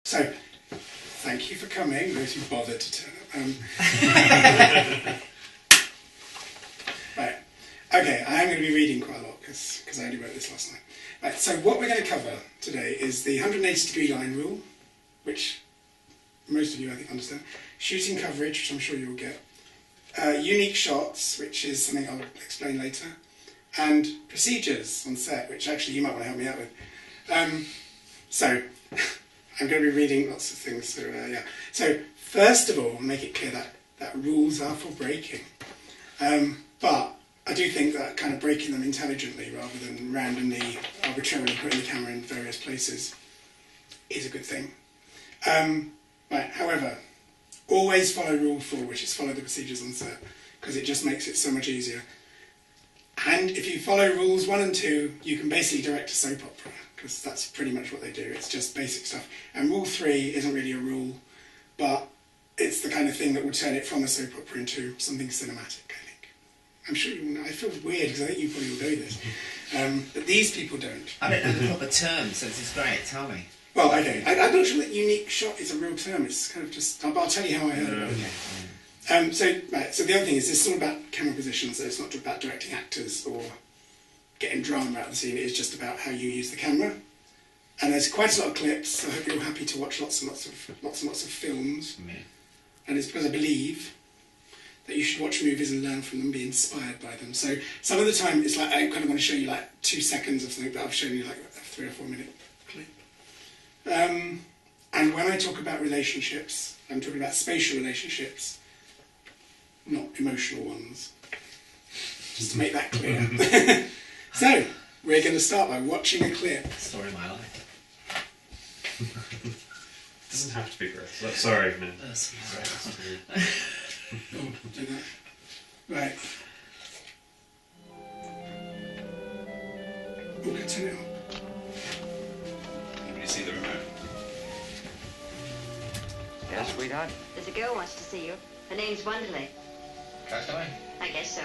So, thank you for coming, those who bothered to turn up. Right. Okay, I am going to be reading quite a lot because I only wrote this last night. Right, so what we're going to cover today is the 180-degree line rule, which most of you, I think, understand. Shooting coverage, which I'm sure you'll get. Unique shots, which is something I'll explain later. And procedures on set, which actually you might want to help me out with. So, I'm going to be reading lots of things. So, yeah. So, first of all, make it clear that rules are for breaking. But I do think that kind of breaking them intelligently rather than randomly, arbitrarily putting the camera in various places is a good thing. Right, however, always follow rule 4, which is follow the procedures on set, because it just makes it so much easier. And if you follow rules 1 and 2, you can basically direct a soap opera, because that's pretty much what they do. It's just basic stuff. And rule 3 isn't really a rule, but it's the kind of thing that will turn it from a soap opera into something cinematic, I think. I'm sure you know, it feels weird, because I think you probably will know this. But these people don't. I don't know the proper term, so this is great. Tell me. Well, okay. I'm not sure that unique shot is a real term. It's kind of just... I'll tell you how I heard it. Okay. So the other thing is, this is all about camera position, so it's not about directing actors or getting drama out of the scene. It is just about how you use the camera. And there's quite a lot of clips, so I hope you're all happy to watch lots and lots of films. Yeah. And it's because I believe that you should watch movies and learn from them, be inspired by them. So some of the time, it's like I kind of want to show you like 2 seconds of something, but I've shown you like a 3 or 4 minute clip. And when I talk about relationships, I'm talking about spatial relationships, not emotional ones. Just to make that clear. So, we're going to start by watching a clip. Story of my life. Doesn't have to be great. Sorry, man. That's Oh, do that. Right. Oh, can I turn it on? Anybody see the remote? Yes, sweetheart? There's a girl wants to see you. Her name's Wonderly. Castaway? I guess so.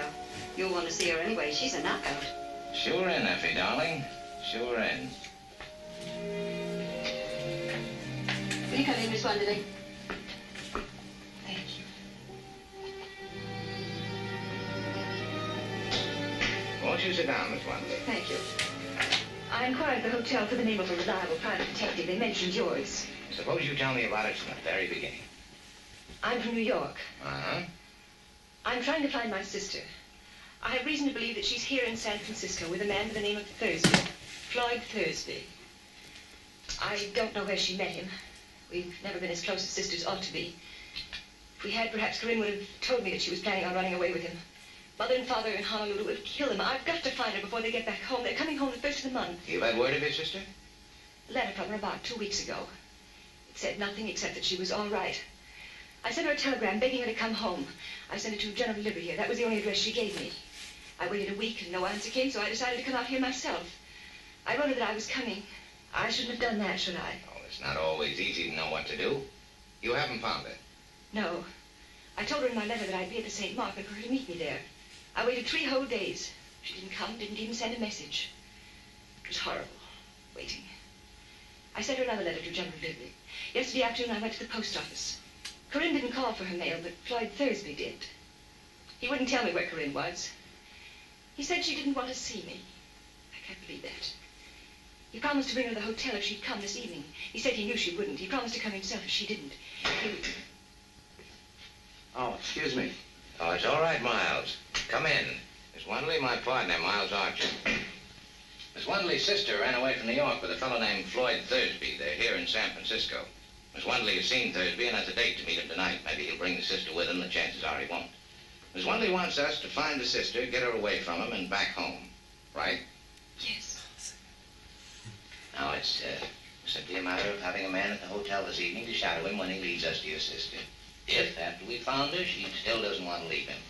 You'll want to see her anyway. She's a knockout. Sure in, Effie, darling. Sure in. Will you come in, Miss Wonderly? Thank you. Won't you sit down, Miss Wonderly? Thank you. I inquired at the hotel for the name of a reliable private detective. They mentioned yours. Suppose you tell me about it from the very beginning. I'm from New York. Uh-huh. I'm trying to find my sister. I have reason to believe that she's here in San Francisco with a man by the name of Thursby. Floyd Thursby. I don't know where she met him. We've never been as close as sisters ought to be. If we had, perhaps Corinne would have told me that she was planning on running away with him. Mother and father in Honolulu would kill him. I've got to find her before they get back home. They're coming home the 1st of the month. You've had word of your sister? A letter from her about 2 weeks ago. It said nothing except that she was all right. I sent her a telegram begging her to come home. I sent it to general delivery here. That was the only address she gave me. I waited a week and no answer came, so I decided to come out here myself. I wrote her that I was coming. I shouldn't have done that, should I? Oh, it's not always easy to know what to do. You haven't found her? No. I told her in my letter that I'd be at the St. Mark and for her to meet me there. I waited 3 whole days. She didn't come, didn't even send a message. It was horrible, waiting. I sent her another letter to general delivery. Yesterday afternoon I went to the post office. Corinne didn't call for her mail, but Floyd Thursby did. He wouldn't tell me where Corinne was. He said she didn't want to see me. I can't believe that. He promised to bring her to the hotel if she'd come this evening. He said he knew she wouldn't. He promised to come himself if she didn't. Oh, excuse me. Oh, it's all right, Miles. Come in. Miss Wonderly, my partner, Miles Archer. Miss Wonderly's sister ran away from New York with a fellow named Floyd Thursby. They're here in San Francisco. Miss Wonderly has seen Thursby and has a date to meet him tonight. Maybe he'll bring the sister with him. The chances are he won't. Miss Wonderly wants us to find the sister, get her away from him, and back home. Right? Yes. Now, it's simply a matter of having a man at the hotel this evening to shadow him when he leads us to your sister. If, after we found her, she still doesn't want to leave him,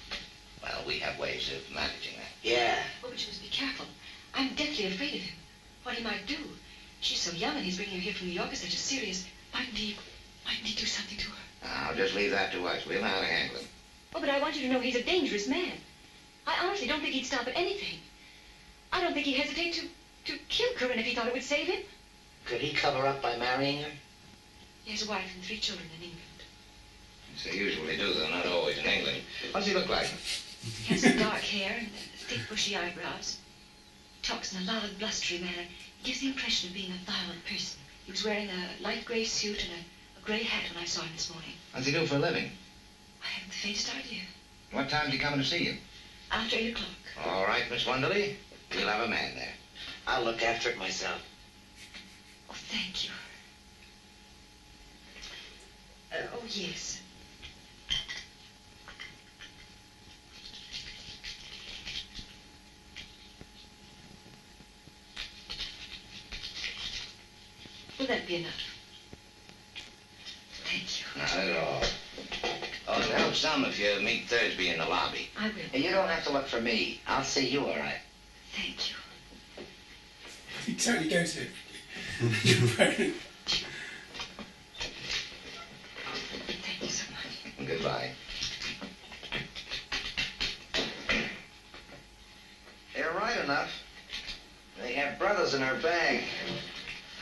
well, we have ways of managing that. Yeah. Oh, but you must be careful. I'm deathly afraid of him. What he might do. She's so young and he's bringing her here from New York. Is such a serious... Mightn't he do something to her? Now, just leave that to us. We'll know how to handle him. Oh, but I want you to know he's a dangerous man. I honestly don't think he'd stop at anything. I don't think he'd hesitate to kill Corinne if he thought it would save him. Could he cover up by marrying her? Yes. He has a wife and 3 children in England. Yes, they usually do, though not always in England. What does he look like? He has some dark hair and thick, bushy eyebrows. Talks in a loud, blustery manner. He gives the impression of being a violent person. He was wearing a light grey suit and a grey hat when I saw him this morning. What does he do for a living? I haven't the faintest idea. What time is he coming to see you? After 8 o'clock. All right, Miss Wonderly. We'll have a man there. I'll look after it myself. Oh, thank you. Oh, yes. Will that be enough? Thank you. Not at all. Oh, it'll help some if you meet Thursby in the lobby. I will. Hey, you don't have to look for me. I'll see you all right. Thank you. He totally goes it. Right. Thank you so much. Goodbye. You're right enough. They have brothers in her bag.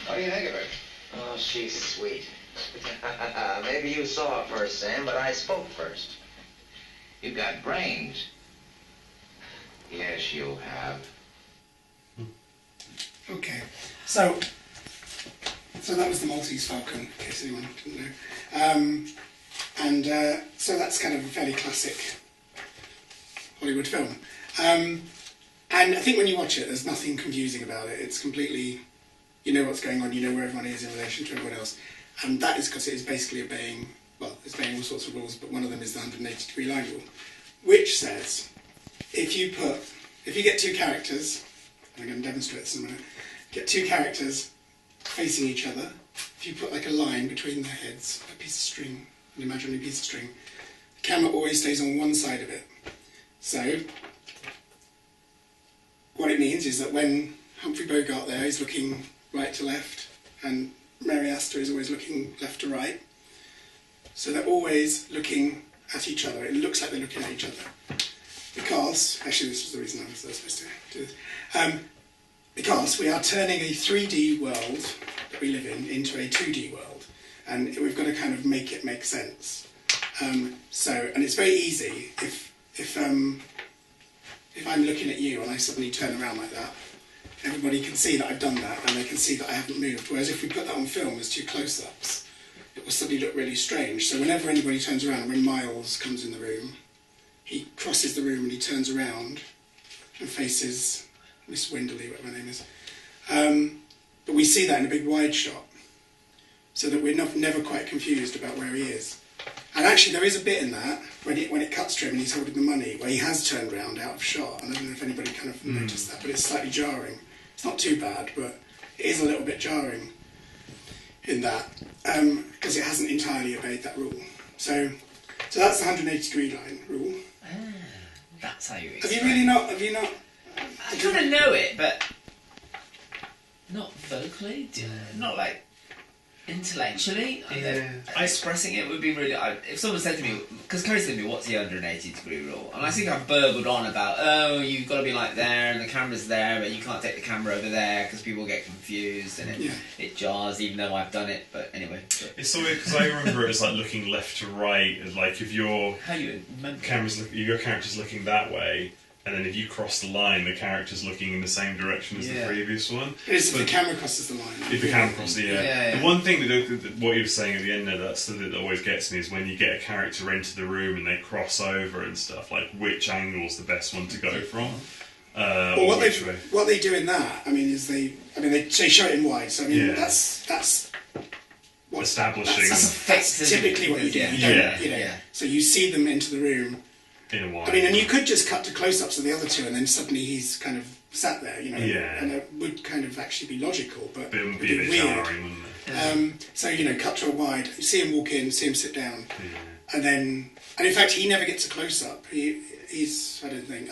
What do you think of her? Oh, she's sweet. Maybe you saw her first, Sam, but I spoke first. You got brains. Yes, you have. Okay, so that was the Maltese Falcon, in case anyone didn't know. So that's kind of a fairly classic Hollywood film. And I think when you watch it, there's nothing confusing about it. It's completely, you know what's going on, you know where everyone is in relation to everyone else. And that is because it is basically obeying all sorts of rules, but one of them is the 180-degree line rule, which says if you get 2 characters, I'm going to demonstrate this in a minute, get 2 characters facing each other, if you put like a line between their heads, a piece of string, an imaginary piece of string, the camera always stays on one side of it. So what it means is that when Humphrey Bogart there is looking right to left and Mary Astor is always looking left to right, so they're always looking at each other. It looks like they're looking at each other. Because, actually this was the reason I was supposed to do this, because we are turning a 3D world that we live in into a 2D world, and we've got to kind of make it make sense. And it's very easy if I'm looking at you and I suddenly turn around like that, everybody can see that I've done that and they can see that I haven't moved, whereas if we put that on film as 2 close-ups, it will suddenly look really strange. So whenever anybody turns around, when Miles comes in the room, he crosses the room and he turns around and faces Miss Wenderley, whatever her name is. But we see that in a big wide shot, so that we're never quite confused about where he is. And actually there is a bit in that, when it cuts to him and he's holding the money, where he has turned around out of shot, and I don't know if anybody kind of noticed that, but it's slightly jarring. It's not too bad, but it is a little bit jarring in that, because it hasn't entirely obeyed that rule. So that's the 180-degree line rule. That's how you Have explain. you really not? Have you not? I kind of know it, but not vocally. Not like intellectually. Expressing it would be really. If someone said to me, because Kerry said to me, "What's the 180-degree rule?" and I think I've burbled on about, oh, you've got to be like there, and the camera's there, but you can't take the camera over there because people get confused and it jars, even though I've done it. But anyway, It's so weird because I remember it as like looking left to right, and like if your how you remember? your character's looking that way, and then if you cross the line, the character's looking in the same direction as the previous one. It's if the camera crosses the line. If the camera crosses the The one thing that what you were saying at the end there, that always gets me is when you get a character into the room and they cross over and stuff. Like which angle's the best one to go from? Well, what they do in that, they show it in wide. So that's what establishing. That's typically what you do. So you see them into the room. In a wide. And you could just cut to close-ups of the other 2, and then suddenly he's kind of sat there, and it would kind of actually be logical, but it would be be a bit weird. jarring, wouldn't it? So cut to a wide, see him walk in, see him sit down, and in fact he never gets a close-up. I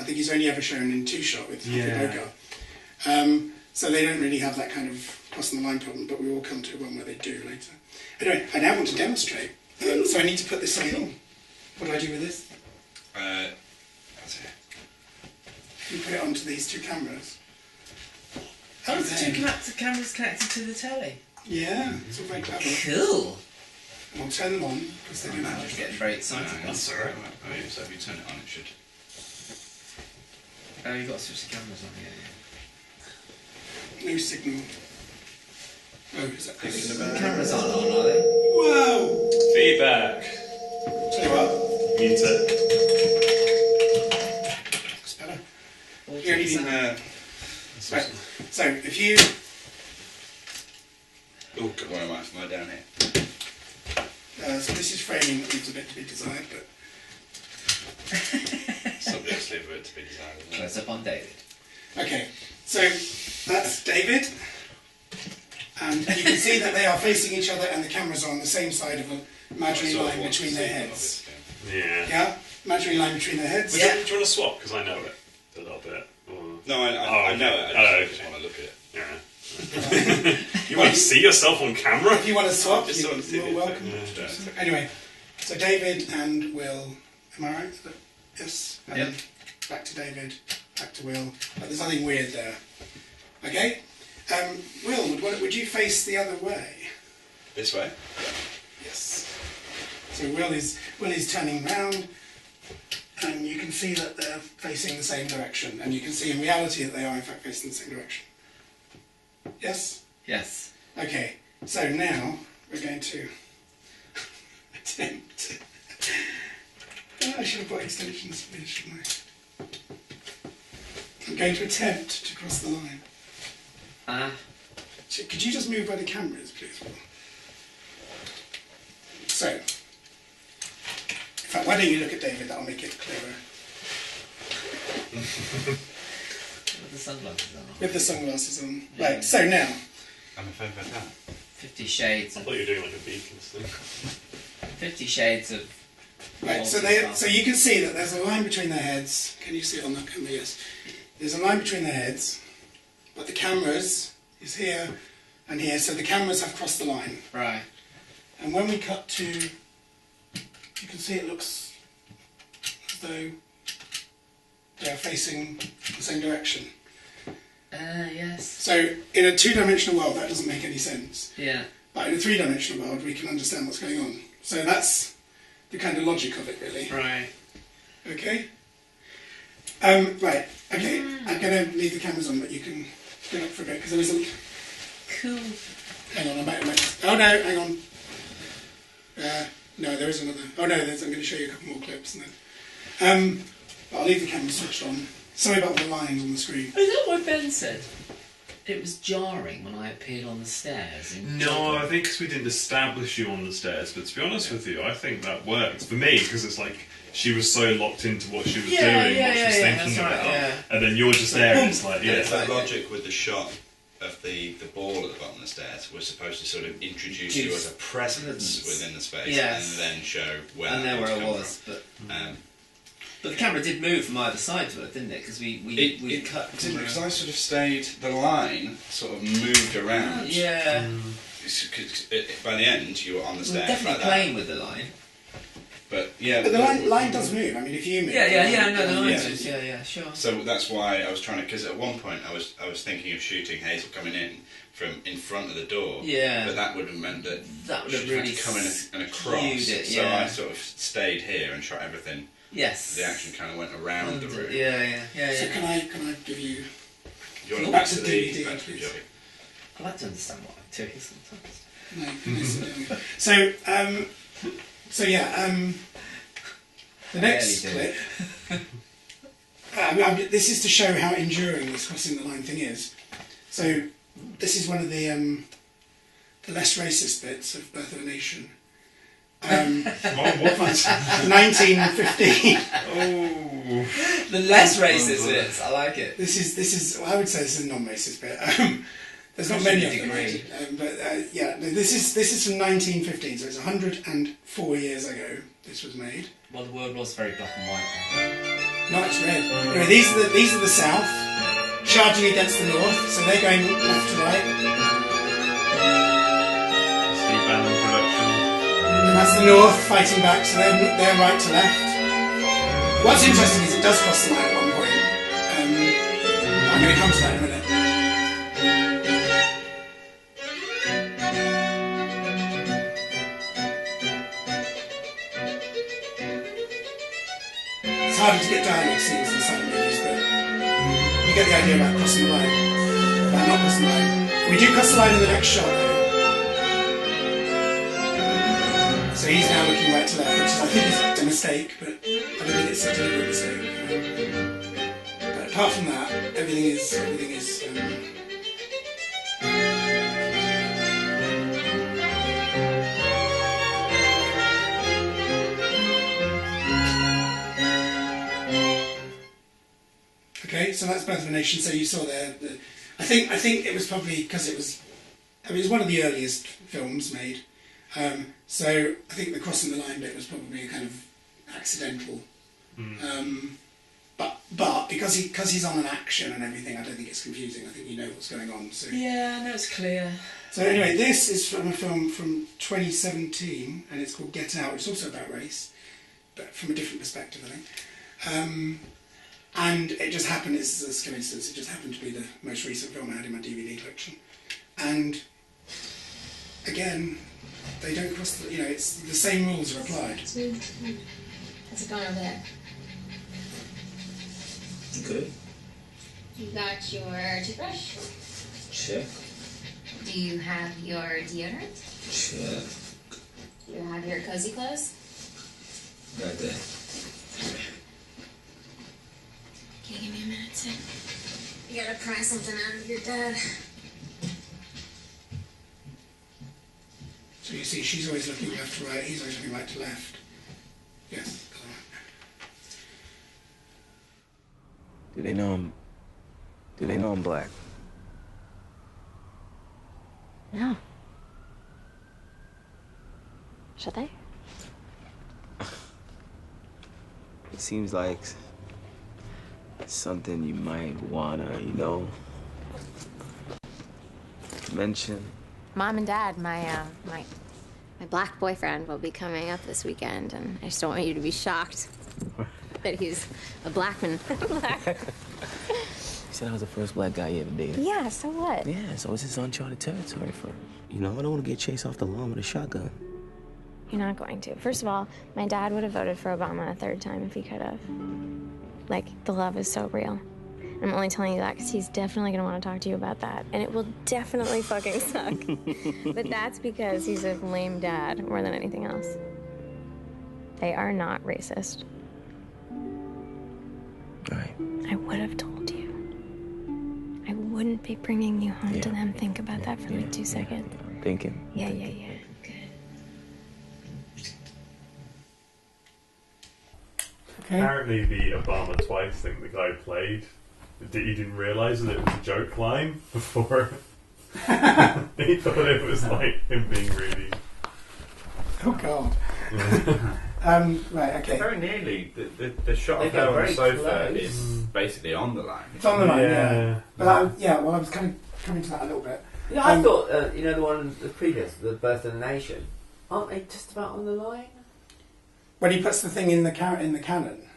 think he's only ever shown in 2-shot with Bogart. So they don't really have that kind of crossing the line problem, but we will come to one where they do later. Anyway, I now want to demonstrate, so I need to put this on. What do I do with this? That's it. You put it onto these 2 cameras. Oh, the 2 cameras connected to the telly. Yeah, it's all very clever. Cool. And I'll turn them on because they do I'm matter. just getting very excited. That's alright. Oh, yeah, so if you turn it on, it should. Oh, you've got to switch the cameras on, yeah. No signal. Oh, is that close? The cameras aren't on, are they? Whoa! Feedback. Tell you what, Mute it. it's better. Auto You only need sound. Right. So if you Oh, God, where am I? Am I down here? so this is framing that leaves a bit to be desired, but Subjects leave a bit to be desired. isn't it? Close up on David. okay. So that's David, and you can see that they are facing each other, and the cameras are on the same side of an imaginary Sort of line wants between to their see them, heads. obviously. Yeah. Yeah, imaginary line between their heads. Do you want to swap? Because I know it a little bit. Or... No, I Oh, know okay. it. Oh, I just okay. want to look at it. Yeah. You want to see yourself on camera? If you want to swap, Just sort of see you're the welcome. effect. Yeah. Anyway, so David and Will, am I right? Yes. And Yep. then back to David, back to Will. But there's nothing weird there. Okay. Will, would you face the other way? This way? Yes. So Will is turning round, and you can see that they're facing the same direction, and you can see in reality that they are in fact facing the same direction. Yes? Yes. Okay, so now we're going to attempt. I should have bought extensions for this, shouldn't I? I'm going to attempt to cross the line. Could you just move where the camera is, please, Will? So, in fact, why don't you look at David? That'll make it clearer. With the sunglasses on. With the sunglasses on. Right, so now, I'm a favourite of that. 50 Shades I of... thought you were doing like a beacon thing. 50 Shades of... right, so you can see that there's a line between their heads. Can you see it on the camera? Yes. There's a line between their heads, but the cameras is here and here, so the cameras have crossed the line. Right. And when we cut to, you can see it looks as though they're facing the same direction. Yes. So in a two-dimensional world, that doesn't make any sense. Yeah. But in a three-dimensional world, we can understand what's going on. So that's the kind of logic of it, really. Right. Okay? Right, okay. I'm going to leave the cameras on, but you can go up for a bit, because there is a... Cool. Hang on, I might... Oh, no, hang on. No, there is another... Oh, no, I'm going to show you a couple more clips, and then... But I'll leave the camera switched on. Sorry about the lines on the screen. Is that what Ben said? It was jarring when I appeared on the stairs. No, I think because we didn't establish you on the stairs, but to be honest with you, I think that worked for me because it's like she was so locked into what she was doing, what she was thinking that's right, about, yeah. and then you're just there, and it's like, yeah, It's that logic with the shot of the ball at the bottom of the stairs was supposed to sort of introduce you as a presence within the space, Yes. and then show where And that there would where come I was, from. but the camera did move from either side to it, didn't it? Because we cut. Because I sort of stayed, the line sort of moved around. Yeah. By the end, you were on the We're stairs definitely like that. playing with the line. But yeah, But the line does move. I mean, if you move... No, the line Yeah. moves. Yeah, sure. So that's why I was trying to, because at one point I was thinking of shooting Hazel coming in from in front of the door. Yeah. But that would have meant that That would have she'd have really to come in and across. skewed it, So yeah. I sort of stayed here and shot everything. Yes. The action kind of went around the room. Yeah. So can I give you... You want to Back back to to the DVD, back to the please. jockey? I like to understand what I'm doing sometimes. No, the next Barely clip. This is to show how enduring this crossing the line thing is. So this is one of the less racist bits of Birth of a Nation. 1915. oh, The less racist bits, I like it. This is. Well, I would say this is a non-racist bit. There's not many of them, Degree. this is from 1915, so it's 104 years ago. This was made. Well, the world was very black and white. No, it's red. Anyway, these are the south charging against the north, so they're going left to right, Steve Bannon production. and that's the north fighting back, so they're right to left. What's interesting is it does cross the line at one point. I'm going to come to that in a minute. harder to get dialogue scenes in silent movies, but you get the idea about crossing the line. About not crossing the line. We do cross the line in the next shot, though. So he's now looking right to left, which is, I think, is a mistake, but I don't think it's a deliberate mistake. But apart from that, everything is. Okay, so that's Birth of a Nation. So you saw there. I think it was probably because it was one of the earliest films made. So I think the crossing the line bit was probably a kind of accidental. But because he's on an action and everything, I don't think it's confusing. I think you know what's going on. So yeah, no, it's clear. So anyway, this is from a film from 2017, and it's called Get Out. It's also about race, but from a different perspective, I think. And it just happened, it's a coincidence, it just happened to be the most recent film I had in my DVD collection. And again, they don't cross the, it's the same rules are applied. How's it going over there? Good. You got your toothbrush? Check. Do you have your deodorant? Check. Do you have your cozy clothes? Got that. Can you give me a minute, Sid? You gotta pry something out of your dad. So you see, she's always looking left to right, he's always looking right to left. Yes. Do they know I'm black? No. Should they? It seems like something you might wanna, mention. Mom and Dad, my black boyfriend will be coming up this weekend, and I just don't want you to be shocked that he's a black man. You said I was the first black guy you ever dated. Yeah, so what? Yeah, so it's just uncharted territory for I don't want to get chased off the lawn with a shotgun. You're not going to. First of all, my dad would have voted for Obama a third time if he could have. Like, the love is so real. I'm only telling you that because he's definitely going to want to talk to you about that. And it will definitely fucking suck. But that's because he's a lame dad more than anything else. They are not racist. Right. I would have told you. I wouldn't be bringing you home to them. Think about that for like 2 seconds. I'm thinking. Yeah. Good. Okay. Apparently the Obama twice thing the guy played, he didn't realise that it was a joke line before. He thought it was like him being really... Oh God. Right, okay. Very nearly. The shot of her on the sofa is basically on the line. It's on the line, yeah. But I was kind of coming to that a little bit. Yeah, I thought, the one, the previous, the Birth of the Nation, aren't they just about on the line? When he puts the thing in the cannon.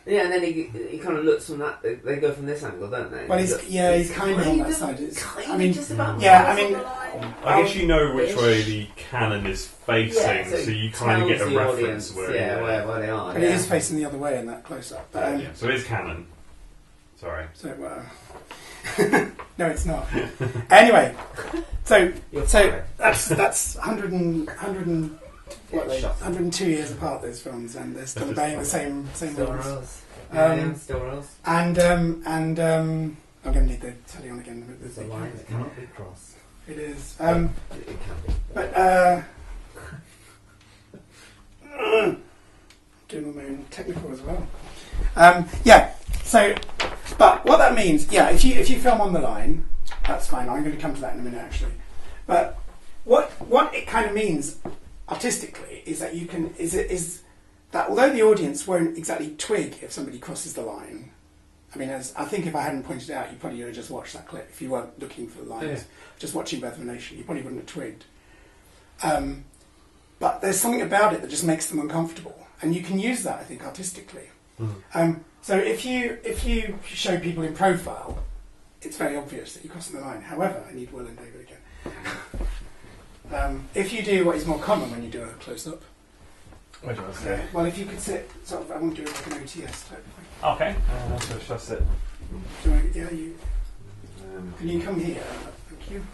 Yeah, and then he kind of looks from that. They go from this angle, don't they? Well, he's kind of on that side. Just about. I guess you know which way the cannon is facing, so you kind of get a reference where they are. But it is facing the other way in that close-up. So it is cannon. Sorry. So, no, it's not. Anyway, so that's 102 years apart, those films, and they're still obeying the same rules. Still rules. And I'm going to need the tally on again. There's a line that cannot be crossed. It is. It can be. But doing my own technical as well. So, but what that means, if you film on the line, that's fine. I'm going to come to that in a minute, actually. But what it kind of means artistically is that you can is that although the audience won't exactly twig if somebody crosses the line. I mean, I think if I hadn't pointed it out, you probably would have just watched that clip if you weren't looking for the lines. Just watching Birth of a Nation, you probably wouldn't have twigged. But there's something about it that just makes them uncomfortable, and you can use that, I think, artistically. So if you show people in profile, it's very obvious that you're crossing the line. However, I need Will and David again. If you do what is more common when you do a close-up, Where do I sit? Well, if you could sit, sort of, I want to do it like an OTS type thing. Okay. So should I sit? Yeah, you. Can you come here? Thank you.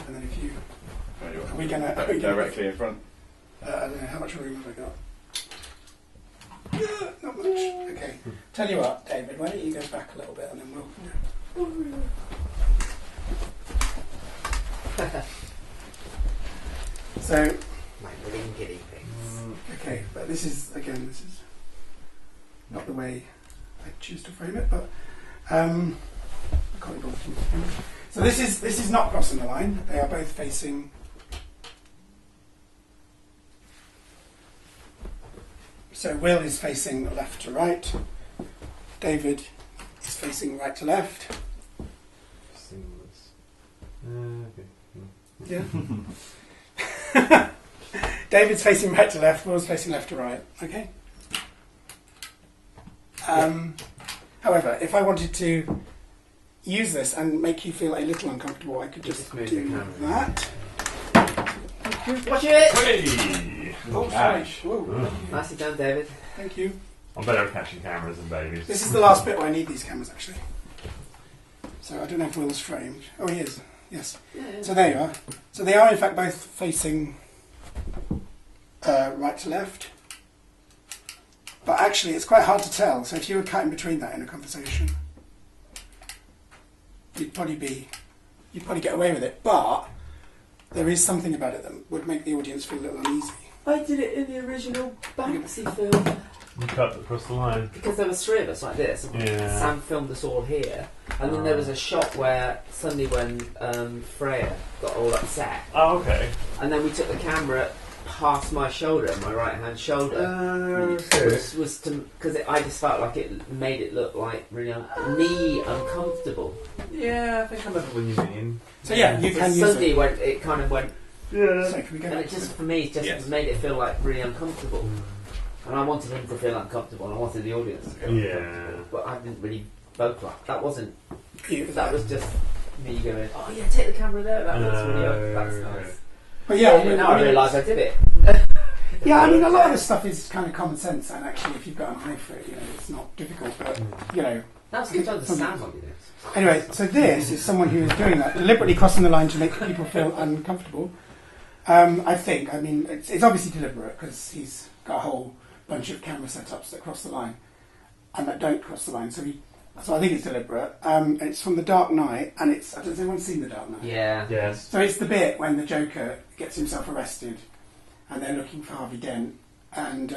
And then if you. Are we gonna directly in front? I don't know how much room have I got. Not much. Okay. Tell you what, David. Why don't you go back a little bit and then we'll. So. My living guinea pigs. Okay, but this is not the way I choose to frame it, but I can't be bothered to frame it. So this is not crossing the line. They are both facing. So Will is facing left to right. David is facing right to left. Yeah. David's facing right to left. Will's facing left to right. Okay. However, if I wanted to use this and make you feel a little uncomfortable, I could just do that. Watch it! Hey! Oh, sorry. Whoa. Nicely done, David. Thank you. I'm better at catching cameras than babies. This is the last bit where I need these cameras, actually. So I don't know if Will's framed. Oh, he is. Yes. Yeah. So there you are. So they are, in fact, both facing right to left. But actually, it's quite hard to tell. So if you were cutting between that in a conversation, you'd probably get away with it. But there is something about it that would make the audience feel a little uneasy. I did it in the original Banksy film. You cut across the line. Because there was three of us like this. Yeah. Sam filmed us all here. And then there was a shot where suddenly when Freya got all upset. Oh, okay. And then we took the camera past my shoulder, my right hand shoulder. Which was because I just felt like it made it look like really knee uncomfortable. Yeah, I think I remember what you mean. So yeah, you can use suddenly it. when it kind of went. Yeah. So can we go And back it to just the- for me just made it feel like really uncomfortable. And I wanted him to feel uncomfortable, and I wanted the audience to feel uncomfortable. But I didn't really vocalise. That wasn't. That was just me going, "Oh yeah, take the camera there. That looks really. That's nice." But yeah, Now I realise I did it. Yeah, I mean, a lot of this stuff is kind of common sense, and actually, if you've got an eye for it, it's not difficult. But That's good to understand what it is. Anyway, so this is someone who is doing that, deliberately crossing the line to make people feel uncomfortable. I think. I mean, it's obviously deliberate because he's got a whole bunch of camera setups that cross the line and that don't cross the line. So I think it's deliberate. It's from The Dark Knight, and it's. Has anyone seen The Dark Knight? Yeah. Yes. So it's the bit when the Joker gets himself arrested, and they're looking for Harvey Dent, and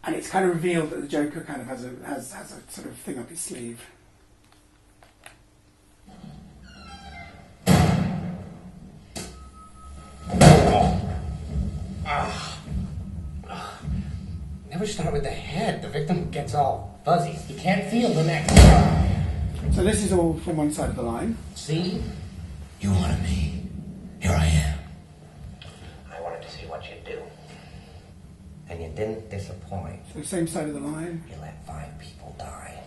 it's kind of revealed that the Joker kind of has a sort of thing up his sleeve. Never start with the head. The victim gets all fuzzy. You can't feel the neck. So this is all from one side of the line. See? You wanted me. Here I am. I wanted to see what you'd do. And you didn't disappoint. So same side of the line. You let 5 people die.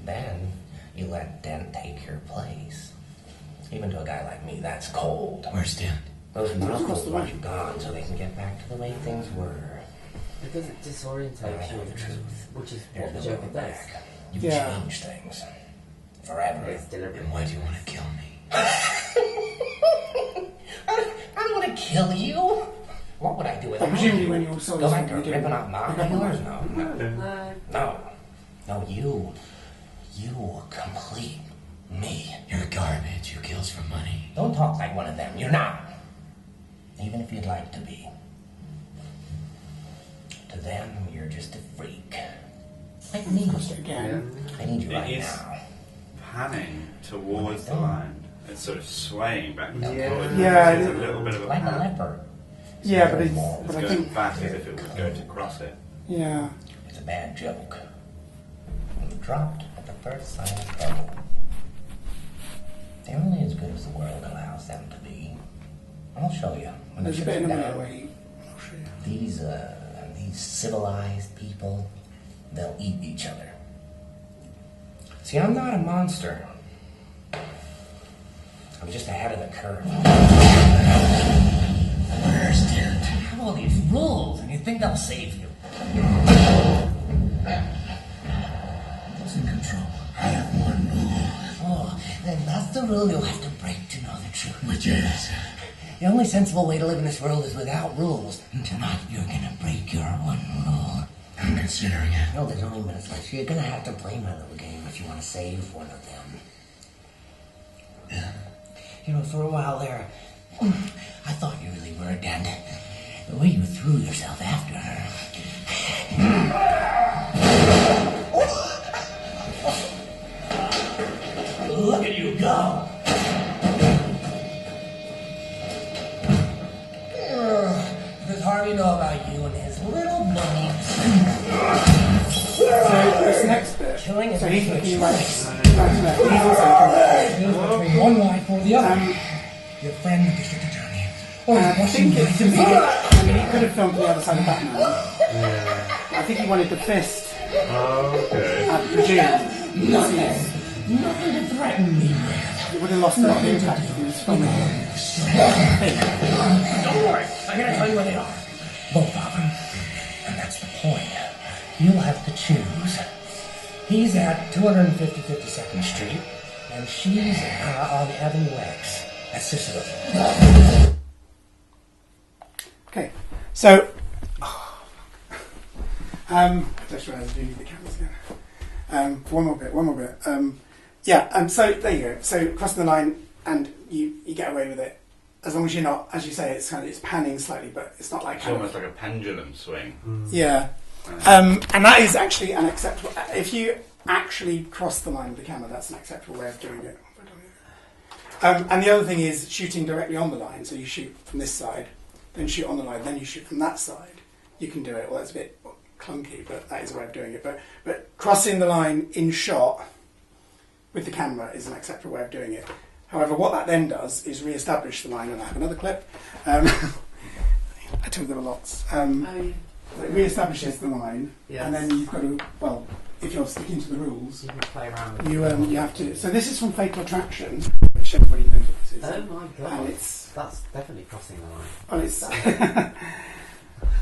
Then you let Dent take your place. Even to a guy like me, that's cold. Where's Dent? Those Across muscles the want line. you gone so they can get back to the way things were. Because it disorientates I know you, the truth. which is There's what the no Joker going does. back. You've Yeah. changed things. Forever. It's deliberate. And why do you want to kill me? I don't want to kill you. What would I do without Presumably you? when your soul Go is back to free, you ripping do- out my pick up on killers? that. No, you complete me. You're garbage who kills for money. Don't talk like one of them. You're not. Even if you'd like to be. To them, you're just a freak. Like me. Again. I need you right It is now. panning towards the line. It's sort of swaying back and forward. Yeah, There's it- a little bit of a Like a pan. leopard. Yeah, but It's I going think back as if it was going to cross it. yeah. It's a bad joke. You dropped at the first sign of trouble. They're only as good as the world allows them to be. I'll show you. When There's the a bit in chips the are middle down. where you. I'll show you. These civilized people, they'll eat each other. See, I'm not a monster. I'm just ahead of the curve. Where's I'll save you. Who's in control? I have one rule. Oh, then that's the rule you'll have to break to know the truth. Which is? The only sensible way to live in this world is without rules. And tonight you're gonna break your one rule. I'm considering it. No, there's only minutes left. You're gonna have to play my little game if you want to save one of them. Yeah. You know, for a while there, I thought you really were, Dan. The way you threw yourself after her. Look at you go. Does Harvey know about you and his little money? So this next bit, Killing so he's looking right to left. He's also between one wife or the other. Your friend, the district attorney. I think it's to be. I mean, he could have filmed the other side of Batman. Yeah. I think he wanted the fist. Oh, okay. I presume. Nothing to threaten me with. He would have lost a lot of impact if he was filming. Don't worry, I'm going to tell you where they are. Both of them. And that's the point. You'll have to choose. He's at 250 52nd Street, and she's on Avenue X. That's just it. Okay, so I just realised I do need the cameras again. One more bit. So there you go. So crossing the line, and you get away with it as long as you're not, as you say, it's panning slightly, but it's not like it's almost like a pendulum swing. Yeah, and that is actually unacceptable. If you actually cross the line with the camera, that's an acceptable way of doing it. And the other thing is shooting directly on the line. So you shoot from this side, then shoot on the line, then you shoot from that side. You can do it. Well, that's a bit clunky, but that is a way of doing it. But crossing the line in shot with the camera is an acceptable way of doing it. However, what that then does is re-establish the line, and I have another clip. I told them lots. It re-establishes the line, and then you've got to, well, if you're sticking to the rules, you can play around with you have to. So this is from Fatal Attraction, which everybody knows what this is. Oh my god! And that's definitely crossing the line. Well, it's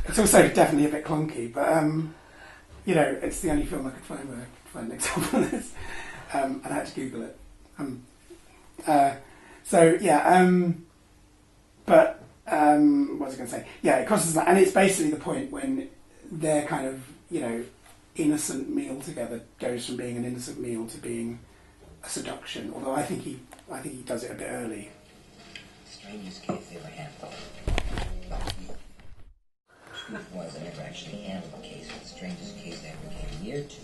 it's also definitely a bit clunky, but you know, it's the only film I could find where I could find an example of this, and I had to Google it. But what was I going to say? Yeah, it crosses that, and it's basically the point when their kind of, you know, innocent meal together goes from being an innocent meal to being a seduction. Although I think he does it a bit early. Strangest case they ever handled. Truth was, I never actually handled the case. The strangest case I ever came near to.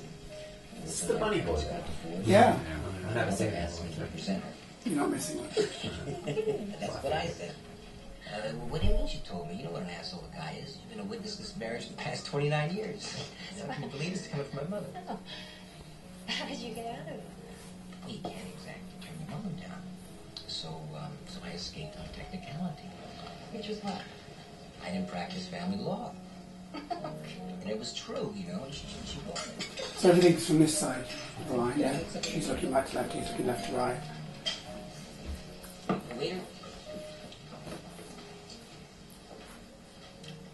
It's the Bunny Boy. Yeah. I've never seen that. You're not missing much. That's what I said. Well, what do you mean she told me? You know what an asshole a guy is. You've been a witness to this marriage for the past 29 years. I can't believe this is coming from my mother. Oh. How did you get out of it? Well, you can't exactly turn your mother down. So I escaped on technicality. Which was what? I didn't practice family law. And it was true, you know. She wanted it. So everything's from this side of the line, yeah? She's looking right to left, he's looking left to right. Waiter.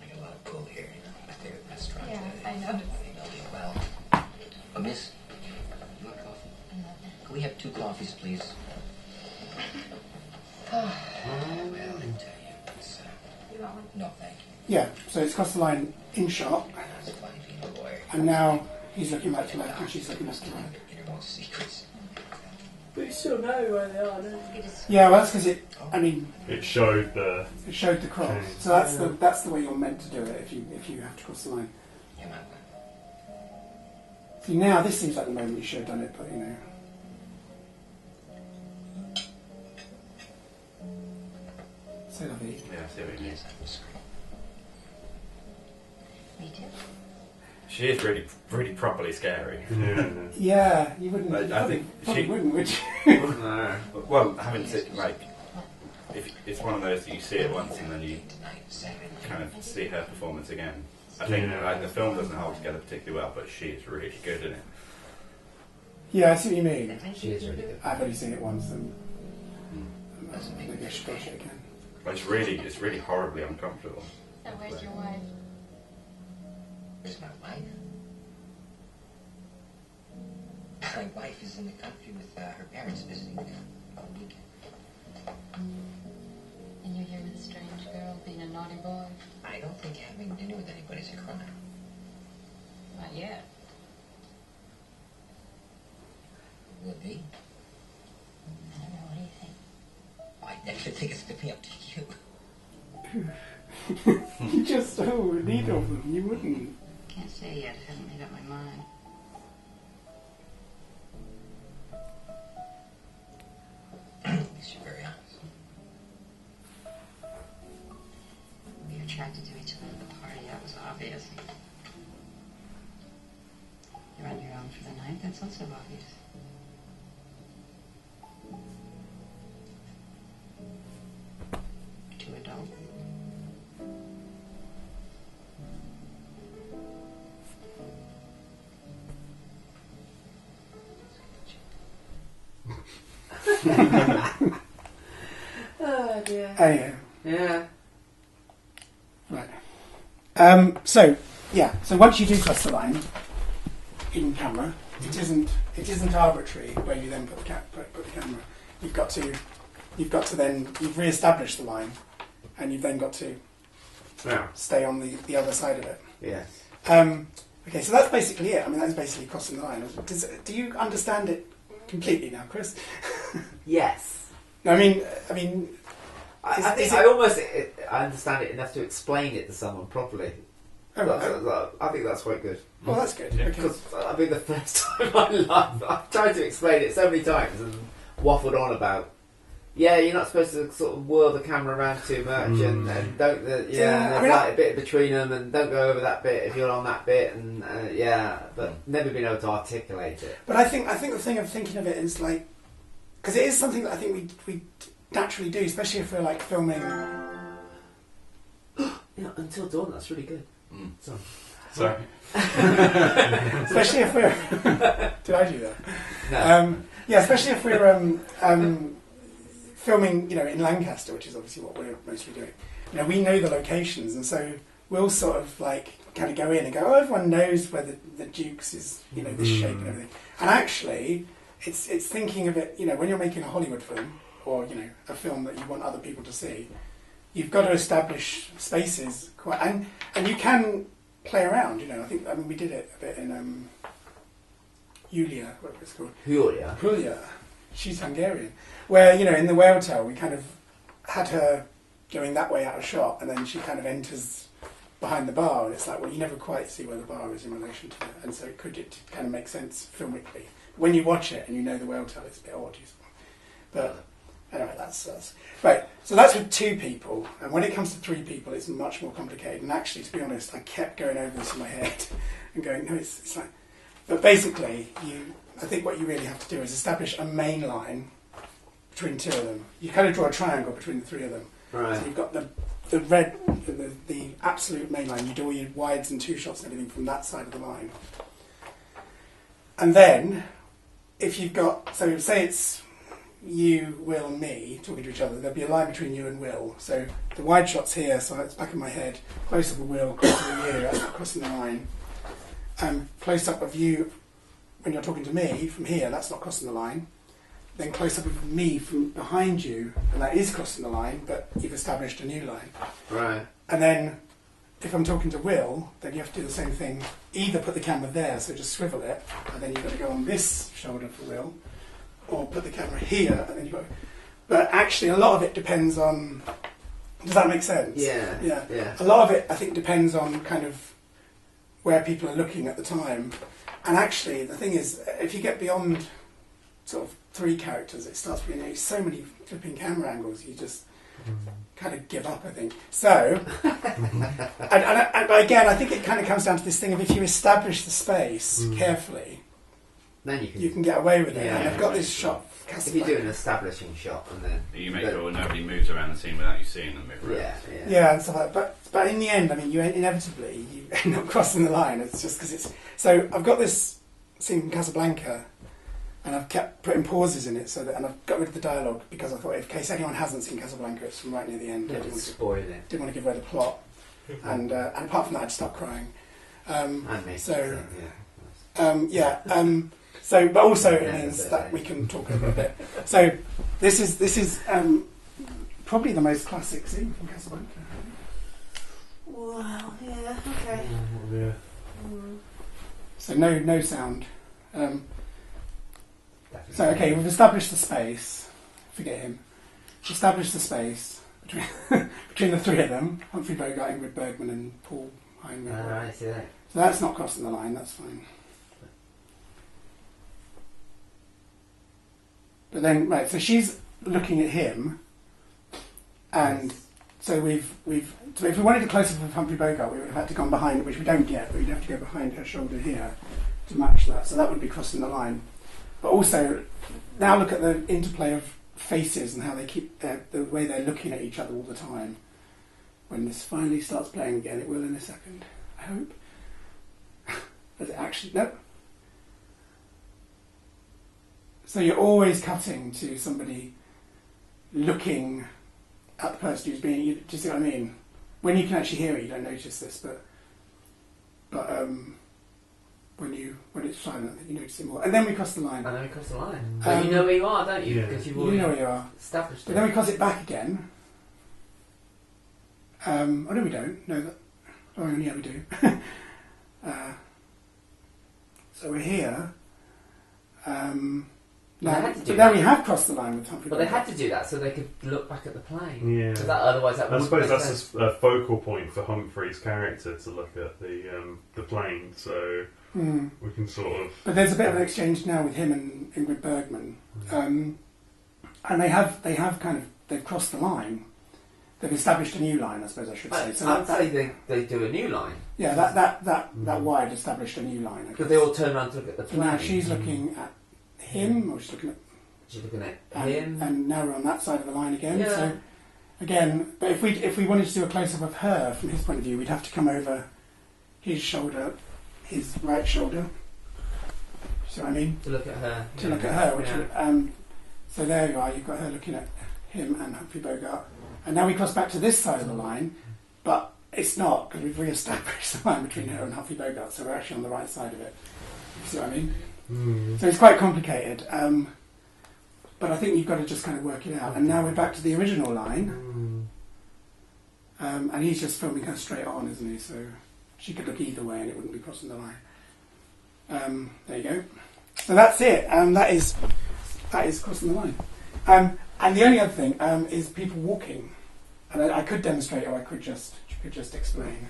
I got a lot of pull here, you know. My favorite restaurant. Yeah, I know. Well, miss, you want coffee? Can we have 2 coffees, please? Well, I tell you, it's, You want one? no, thank you. Yeah, so it's crossed the line in shot, That's funny being a lawyer. and now he's looking right to left and she's looking left to right. Innermost secrets. But you still know where they are, don't you? Yeah, well, that's because it showed the cross. Okay. So that's the way you're meant to do it if you have to cross the line. See, now this seems like the moment you should have done it, but you know. C'est la vie. Yeah, I see what you mean. Me too. She is really, really properly scary. Yeah, you wouldn't. I think probably she wouldn't, would you? No. Well, having seen, like, if it's one of those that you see it once and then you kind of see her performance again. I think like the film doesn't hold together particularly well, but she is really good in it. Yeah, I see what you mean. She is really good. I've only seen it once, and maybe I should watch it again. But it's really horribly uncomfortable. So where's your wife? Where's my wife? My wife is in the country with her parents visiting them all weekend. And you're here with a strange girl being a naughty boy? I don't think having dinner with anybody's a crime. Not yet. Would be. I don't know, what do you think? I definitely think it's going to be up to you. You just so in need of them. You wouldn't. Can't say yet. I haven't made up my mind. At least you're very honest. We were attracted to each other at the party. That was obvious. You're on your own for the night. That's also obvious. Two adults. Oh dear. Oh yeah. Yeah. Right. So once you do cross the line in camera, it isn't arbitrary where you then put the camera. You've got to then you've re-established the line, and you've then got to stay on the other side of it. Yes. Okay, so that's basically it. I mean, that's basically crossing the line. Do you understand it completely now, Chris? Yes. No, I mean, I understand it enough to explain it to someone properly. Oh, right. I think that's quite good. Well, that's good. Yeah. Okay. Because I mean, the first time in my life, I've tried to explain it so many times and waffled on about. Yeah, you're not supposed to sort of whirl the camera around too much, and don't. There's like a bit between them, and don't go over that bit if you're on that bit, and but never been able to articulate it. But I think the thing of thinking of it is like, because it is something that I think we naturally do, especially if we're like filming. Until dawn, that's really good. Sorry. Especially if we're. Did I do that? No. Yeah, especially if we're filming, in Lancaster, which is obviously what we're mostly doing. We know the locations, and so we'll sort of like kind of go in and go, oh, everyone knows where the Duke's is, this shape and everything. And actually, it's thinking of it, when you're making a Hollywood film or a film that you want other people to see, you've got to establish spaces quite, and you can play around. I mean we did it a bit in Julia, whatever it's called. Julia. She's Hungarian. Where, in the Whale Tale, we kind of had her going that way out of shot, and then she kind of enters behind the bar, and it's like, well, you never quite see where the bar is in relation to it, and so it kind of make sense filmically. When you watch it and you know the Whale Tale, it's a bit odd. But anyway, that's right. So that's with 2 people, and when it comes to 3 people, it's much more complicated. And actually, to be honest, I kept going over this in my head and going, no, it's like. But basically, I think what you really have to do is establish a main line between 2 of them. You kind of draw a triangle between the 3 of them. Right. So you've got the red, the absolute main line. You do all your wides and 2 shots and everything from that side of the line. And then, if you've got, so say it's you, Will, and me talking to each other, there'll be a line between you and Will. So the wide shot's here, so it's back of my head. Close up of Will, close up of you, that's not crossing the line. Close up of you when you're talking to me from here, that's not crossing the line. Then close up of me from behind you, and that is crossing the line, but you've established a new line. Right. And then if I'm talking to Will, then you have to do the same thing. Either put the camera there, so just swivel it, and then you've got to go on this shoulder for Will, or put the camera here, and then you've got. But actually, a lot of it depends on. Does that make sense? Yeah. A lot of it, I think, depends on kind of where people are looking at the time. And actually, the thing is, if you get beyond sort of 3 characters, it starts being so many flipping camera angles, you just kind of give up, I think. So, but again, I think it kind of comes down to this thing of if you establish the space carefully, then you can get away with it. Yeah, and I've got this shot. If you do an establishing shot and then you make sure nobody moves around the scene without you seeing them move around. Yeah, and stuff like that. But in the end, I mean, you inevitably end up crossing the line. It's just because it's so. I've got this scene from Casablanca, and I've kept putting pauses in it and I've got rid of the dialogue because I thought, in case anyone hasn't seen Casablanca, it's from right near the end. Didn't want to give away the plot. and apart from that, I'd start crying. And me. So, yeah. So, but also it means that we can talk a little bit. So, this is probably the most classic scene from Casablanca. Well, yeah, okay. Yeah. So no sound. So okay, we've established the space. Forget him. Established the space between the three of them: Humphrey Bogart, Ingrid Bergman, and Paul Heinrich. I see that. So that's not crossing the line. That's fine. But then, right, so she's looking at him, and so so if we wanted a close-up of Humphrey Bogart, we would have had to gone behind, which we don't get, but we'd have to go behind her shoulder here to match that. So that would be crossing the line. But also, now look at the interplay of faces and how they keep the way they're looking at each other all the time. When this finally starts playing again, it will in a second, I hope. Does it actually? No. So you're always cutting to somebody looking at the person who's being. Do you see what I mean? When you can actually hear it, you don't notice this, but when it's silent, you notice it more. And then we cross the line. And then we cross the line. But you know where you are, don't you? Because you've already know where you are. Established But it. then we cross it back again. Oh no, we don't. No, that. Oh yeah, we do. So we're here. Now we have crossed the line with Humphrey. But they had to do that so they could look back at the plane. Yeah. Because otherwise that I wouldn't suppose make that's sense. a focal point for Humphrey's character to look at the plane. So we can sort of. But there's a bit of an exchange now with him and Ingrid Bergman, and they've crossed the line. They've established a new line, I suppose I should say. So I'd say they do a new line. Yeah, that wide established a new line. Because they all turn around to look at the So plane. now she's looking at him, or she's looking at him, and now we're on that side of the line again. Yeah. So again, but if we wanted to do a close up of her from his point of view, we'd have to come over his shoulder, his right shoulder. See what I mean? To look at her. To look at her. Which so there you are. You've got her looking at him and Humphrey Bogart, and now we cross back to this side of the line, but it's not because we've re-established the line between her and Humphrey Bogart, so we're actually on the right side of it. You see what I mean? So it's quite complicated, but I think you've got to just kind of work it out. And now we're back to the original line, and he's just filming her straight on, isn't he? So she could look either way and it wouldn't be crossing the line. There you go. So that's it. That is crossing the line. And the only other thing is people walking, and I could demonstrate, or I could just explain.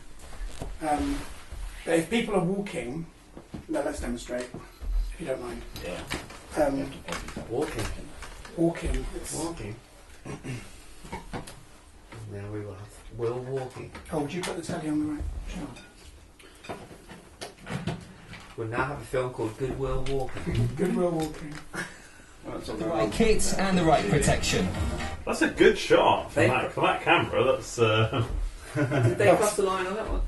But if people are walking, no, let's demonstrate. If you don't mind. Yeah. Walking. Walking. Walking. Now we will have Will walking. Oh, would you put the telly on the right chart? We'll now have a film called Good Will Walking. Good Will Walking. The right kit and the right protection. That's a good shot for that camera. That's. Did they cross the line on that one?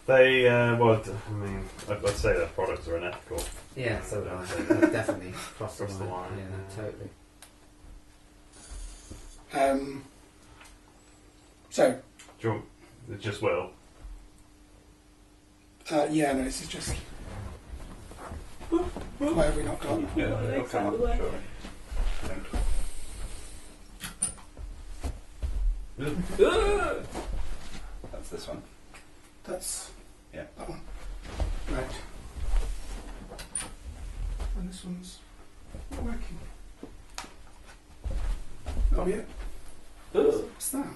They, well, I mean, I'd say their products are unethical. Yeah, so would I. They've definitely crossed the line. Yeah, totally. So. Do you want, it just will? Yeah, no, this is just. Why have we not got? Yeah, it'll come up, sure. That's this one. That's that one. Right. And this one's not working. Oh yeah. What's that?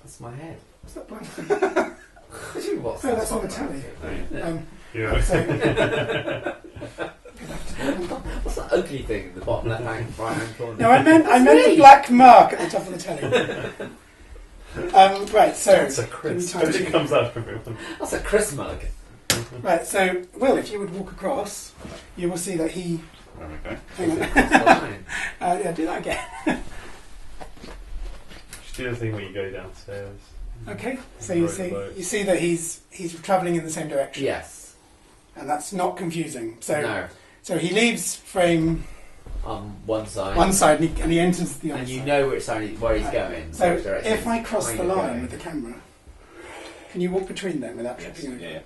That's my head. What's that blank thing? What's oh, that's on the telly. What's that ugly thing in the bottom left hand, right hand corner? No, I meant a black mark at the top of the telly. Right, so that's a Chris. It comes out of everyone. That's a Chris mug. Right, so Will, if you would walk across, you will see that he. There we go. Hang on. Yeah, do that again. Just do the thing when you go downstairs. Okay, so you see that he's travelling in the same direction. Yes. And that's not confusing. So no. So he leaves frame on one side. One side, and he enters the other and you side. know where he's going. So if I cross the line with the camera, can you walk between them without tripping over? Yeah.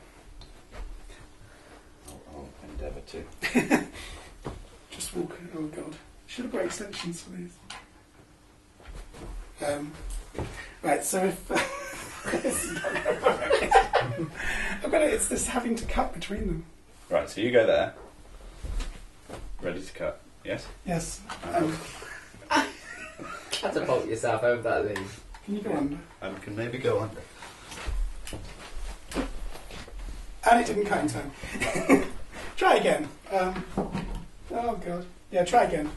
too. Just walk. Oh god, should have got extensions for these. Right, so if I've got it, it's this having to cut between them. Right, so you go there, ready to cut. Yes. Yes. Catapult yourself over that thing. Can you go under? Can maybe go under. And it didn't cut in time. Try again. Oh god. Yeah, try again.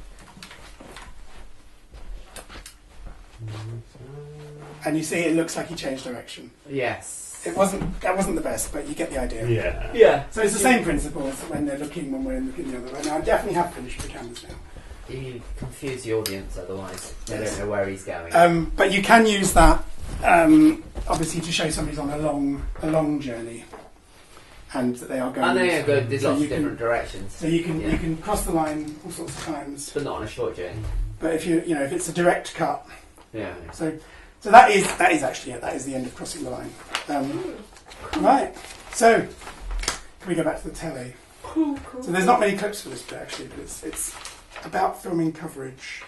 And you see, it looks like he changed direction. Yes. That wasn't the best, but you get the idea. Yeah. Yeah. So it's the same principle as when they're looking when we're looking the other way. Now I definitely have finished with the cameras now. You confuse the audience, otherwise they don't know where he's going. But you can use that obviously to show somebody's on a long journey, and that they are going. I know you're good. There's so lots you of different can, directions. So you can cross the line all sorts of times, but not on a short journey. But if if it's a direct cut, yeah. So that is actually it. That is the end of crossing the line. Right. So can we go back to the telly? Cool. So there's not many clips for this bit actually, but it's about filming coverage.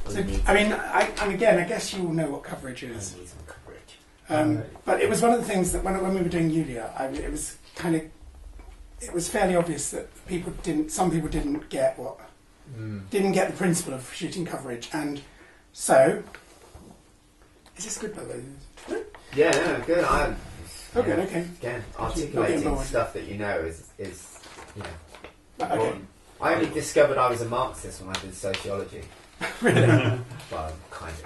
So, I mean, and again, I guess you all know what coverage is. I need some coverage. But it was one of the things that when we were doing Yulia, it was fairly obvious that some people didn't get the principle of shooting coverage, and so is this good, by the way? Yeah, good. Okay, okay. Again, articulating stuff that you know is okay. I only discovered I was a Marxist when I did sociology. Really? Well, kind of.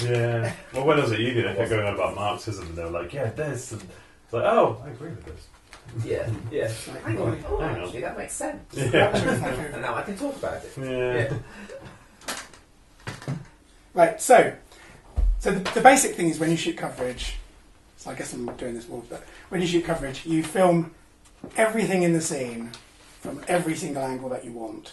Yeah. Well, when I was at uni, they kept going on about Marxism, and they were like, "Yeah, this," and it's like, "Oh, I agree with this." Yeah. Hang on. Actually, that makes sense. Yeah. And now I can talk about it. Yeah. Right. So the basic thing is when you shoot coverage. So I guess I'm doing this more, but when you shoot coverage, you film everything in the scene from every single angle that you want.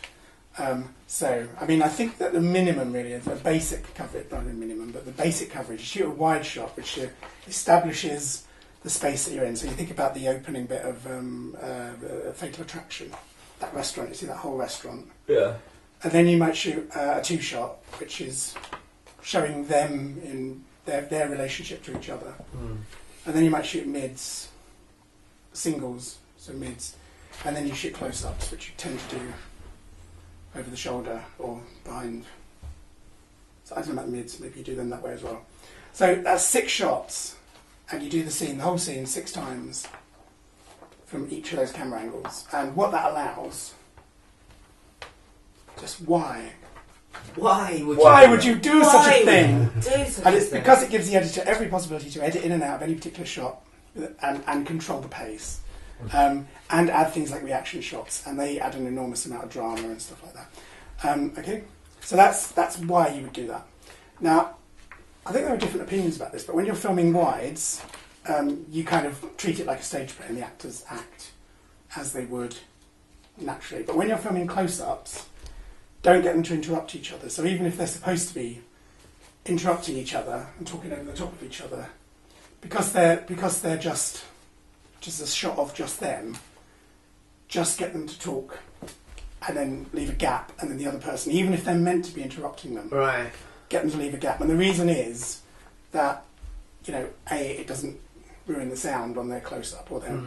So, I mean, I think that the minimum really is the basic coverage, not the minimum, but the basic coverage. You shoot a wide shot, which establishes the space that you're in. So you think about the opening bit of Fatal Attraction, that restaurant, you see that whole restaurant. Yeah. And then you might shoot a two-shot, which is showing them in their relationship to each other. And then you might shoot mids, singles, so mids. And then you shoot close-ups, which you tend to do over the shoulder or behind. So I don't know about mids, maybe you do them that way as well. So that's 6 shots, and you do the whole scene 6 times from each of those camera angles. And what that allows, just why? Why would you do such a thing? And it's because it gives the editor every possibility to edit in and out of any particular shot and control the pace. And add things like reaction shots, and they add an enormous amount of drama and stuff like that. Okay, so that's why you would do that. Now, I think there are different opinions about this, but when you're filming wides, you kind of treat it like a stage play, and the actors act as they would naturally. But when you're filming close-ups, don't get them to interrupt each other. So even if they're supposed to be interrupting each other and talking over the top of each other, because they're just a shot of just them, just get them to talk and then leave a gap, and then the other person, even if they're meant to be interrupting them, right, get them to leave a gap. And the reason is that, it doesn't ruin the sound on their close-up or their,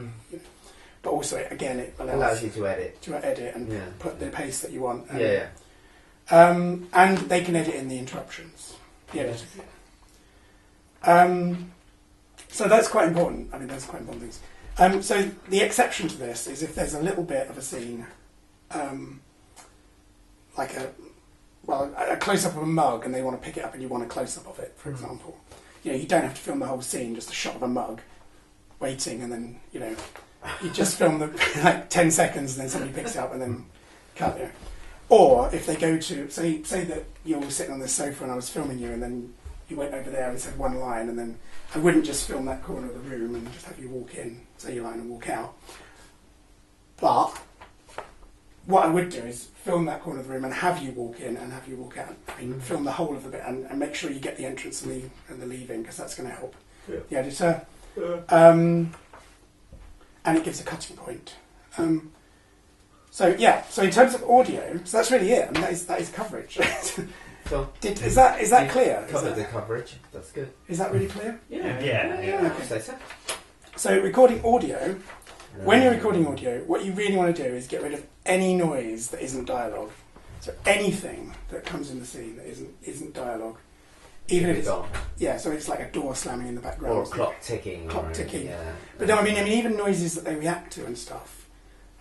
but also, again, it allows you to edit and put the pace that you want. And, and they can edit in the interruptions. The editor. So that's quite important. I mean, those are quite important things. So the exception to this is if there's a little bit of a scene, like a close-up of a mug, and they want to pick it up and you want a close-up of it, for example. You don't have to film the whole scene, just a shot of a mug waiting, and then, you just film the 10 seconds and then somebody picks it up and then cut it. Or if they go to, say that you're sitting on this sofa and I was filming you, and then you went over there and said one line, and then I wouldn't just film that corner of the room and just have you walk in, say your line, and walk out. But what I would do is film that corner of the room and have you walk in and have you walk out. I mean, film the whole of the bit and make sure you get the entrance and the leaving, because that's going to help the editor. and it gives a cutting point. So in terms of audio, so that's really it. I mean, that is coverage. So, is that clear? Covered the coverage. That's good. Is that really clear? Yeah. Okay. So recording audio. When you're recording audio, what you really want to do is get rid of any noise that isn't dialogue. So anything that comes in the scene that isn't dialogue, even if it's so it's like a door slamming in the background or a clock ticking. Yeah. But no, I mean even noises that they react to and stuff.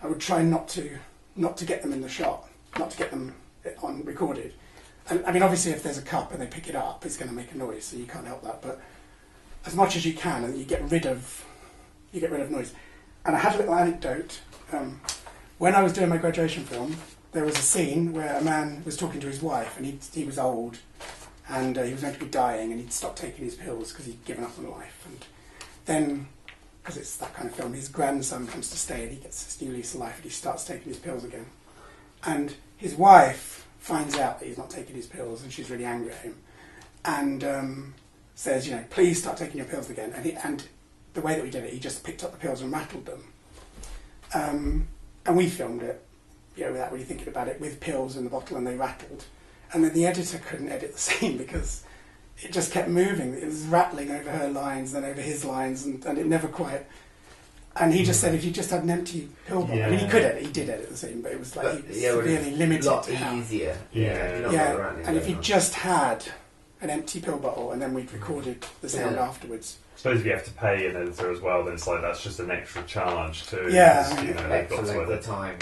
I would try not to get them in the shot, not to get them on recorded. And I mean, obviously, if there's a cup and they pick it up, it's going to make a noise, so you can't help that. But as much as you can, and you get rid of noise. And I had a little anecdote. When I was doing my graduation film, there was a scene where a man was talking to his wife, and he was old, and he was meant to be dying, and he'd stopped taking his pills because he'd given up on life. And then, because it's that kind of film, his grandson comes to stay, and he gets this new lease of life, and he starts taking his pills again. And his wife finds out that he's not taking his pills, and she's really angry at him, and says, please start taking your pills again. And the way that we did it, he just picked up the pills and rattled them. And we filmed it, without really thinking about it, with pills in the bottle, and they rattled. And then the editor couldn't edit the scene because it just kept moving. It was rattling over her lines, then over his lines, and it never quite... And he just said, if you just had an empty pill bottle... I mean, he did edit the scene, but it was like he was really limited. A lot easier. And if he just had an empty pill bottle, and then we'd recorded the sound afterwards... I suppose if you have to pay an editor as well, then it's like that's just an extra charge too. The time.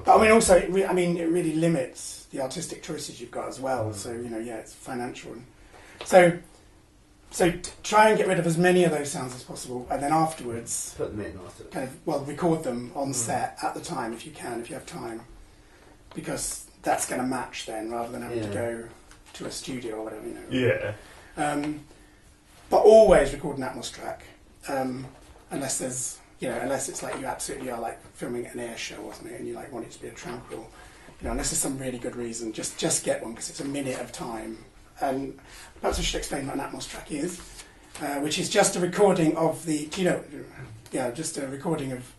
But I mean, also, it really limits the artistic choices you've got as well. So it's financial. So try and get rid of as many of those sounds as possible, and then afterwards put them in after. Record them on set at the time if you have time, because that's going to match then rather than having to go to a studio or whatever. But always record an Atmos track, unless there's unless it's like you absolutely are like filming an air show or something, and you want it to be a tranquil, unless there's some really good reason, just get one because it's a minute of time. And perhaps I should explain what an Atmos track is, which is just a recording of the, just a recording of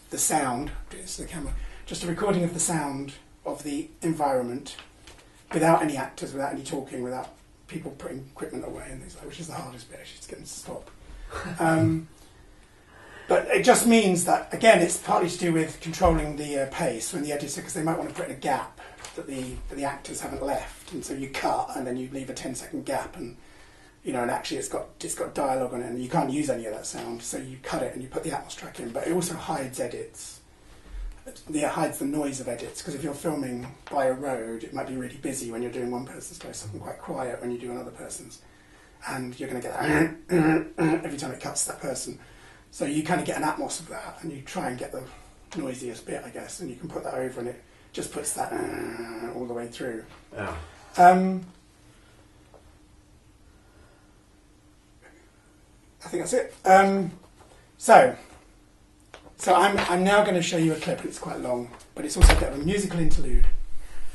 the sound, it's the camera, just a recording of the sound of the environment without any actors, without any talking, without people putting equipment away and things like that, which is the hardest bit, actually, to get them to stop. But it just means that, again, it's partly to do with controlling the pace when the editor, because they might want to put in a gap that the actors haven't left, and so you cut and then you leave a 10-second gap, and and actually it's got dialogue on it, and you can't use any of that sound, so you cut it and you put the Atmos track in. But it also hides edits. It hides the noise of edits, because if you're filming by a road, it might be really busy when you're doing one person's close-up and quite quiet when you do another person's, and you're going to get that every time it cuts to that person. So you kind of get an Atmos of that, and you try and get the noisiest bit, I guess, and you can put that over, and it just puts that all the way through. Yeah. I think that's it. So I'm now going to show you a clip, and it's quite long, but it's also a bit of a musical interlude.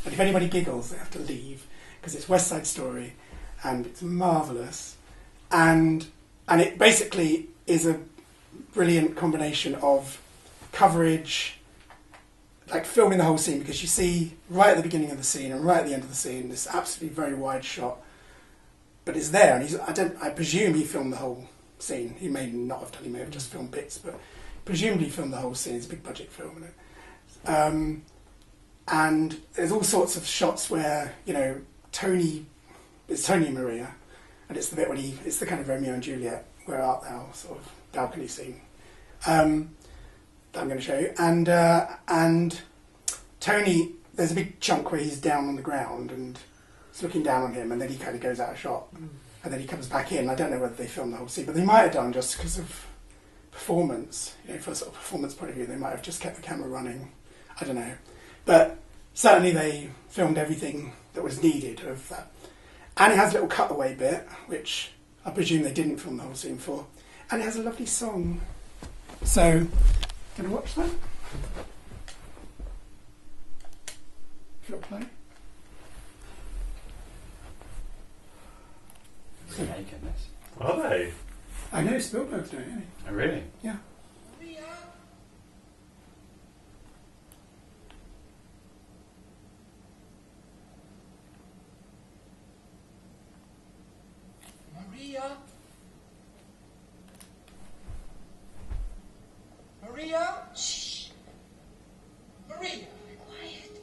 But if anybody giggles, they have to leave, because it's West Side Story, and it's marvellous, and it basically is a brilliant combination of coverage, like filming the whole scene, because you see right at the beginning of the scene and right at the end of the scene this absolutely very wide shot, but it's there, and I presume he filmed the whole scene. He may not have done, he may have just filmed bits, but presumably filmed the whole scene. It's a big budget film, isn't it? And there's all sorts of shots where it's Tony and Maria, and it's the bit when it's the kind of Romeo and Juliet, where art thou sort of balcony scene that I'm going to show you, and Tony, there's a big chunk where he's down on the ground and it's looking down on him, and then he kind of goes out of shot, and then he comes back in. I don't know whether they filmed the whole scene, but they might have done, just because of performance, for a sort of performance point of view, they might have just kept the camera running. I don't know, but certainly they filmed everything that was needed of that, and it has a little cutaway bit, which I presume they didn't film the whole scene for. And it has a lovely song. So, can we watch that? If you'll play. They're making this. Are they? I know Spielberg's doing it, isn't he? Oh, really? Yeah. Maria? Maria? Shh. Maria. Quiet.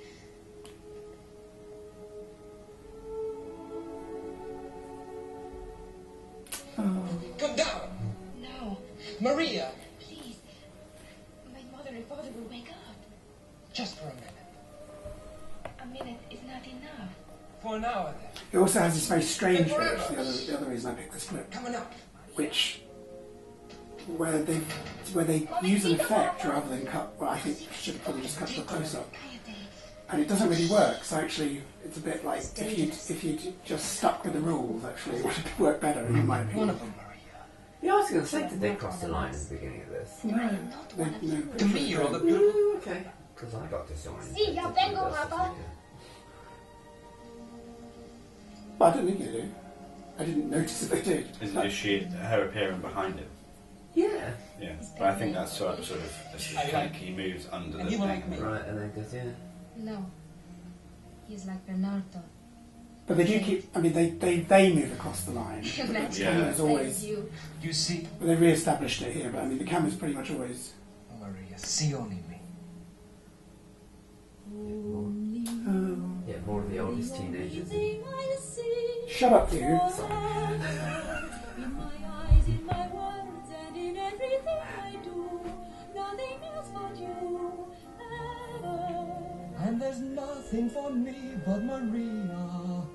Come down. No. Maria. Please. My mother and father will wake up. Just for a minute. A minute is not enough. For an hour then. It also has this very strange bit, the other reason I picked this clip, Coming up. which where they use an effect rather than cut. Well, I think should have probably just cut to a close up, and it doesn't really work. So actually, it's a bit like if you just stuck with the rules, actually, it would have worked better in my opinion. One of them, Maria. Yeah, I was going to say, did they cross the line at the beginning of this? No. To me, you're all the Ooh, okay. Because I got disoriented. Sí, ya vengo, Papa. But I don't think they do. I didn't notice that they did. Is she her appearing behind him? Yeah. Yeah, but I think that's sort of it's like he moves under the thing. Right, and then goes, yeah. No. He's like Bernardo. But they do keep. I mean, they move across the line. But the That's camera's always. You see? Well, they re-established it here, but I mean, the camera's pretty much always. Maria, see only me. Yeah, more of the oldest teenagers. Shut up, you. And there's nothing for me but Maria.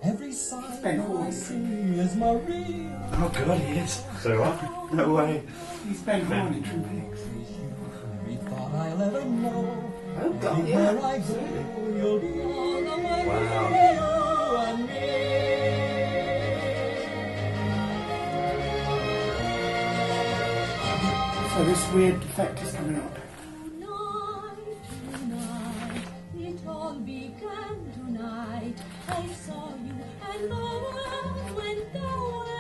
Every sight I see is Maria. Oh God, he is. So what? No way. He's Ben Horn in Twin Peaks. Every thought I'll ever know. Oh God, Where I yeah. go, you'll be all the way. Wow. You and me. So this weird effect is coming up. It all began tonight. I saw you and the world went away.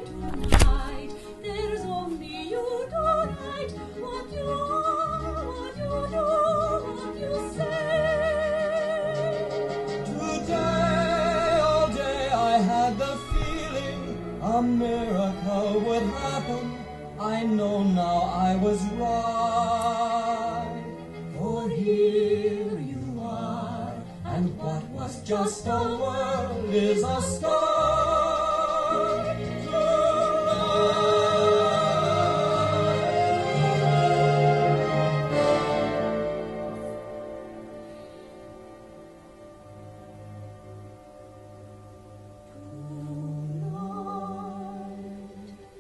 Tonight, there's only you tonight. What you are, what you do, what you say. Today, all day, I had the feeling a miracle would happen. I know now I was right. For here you are, and what was just a world is a start.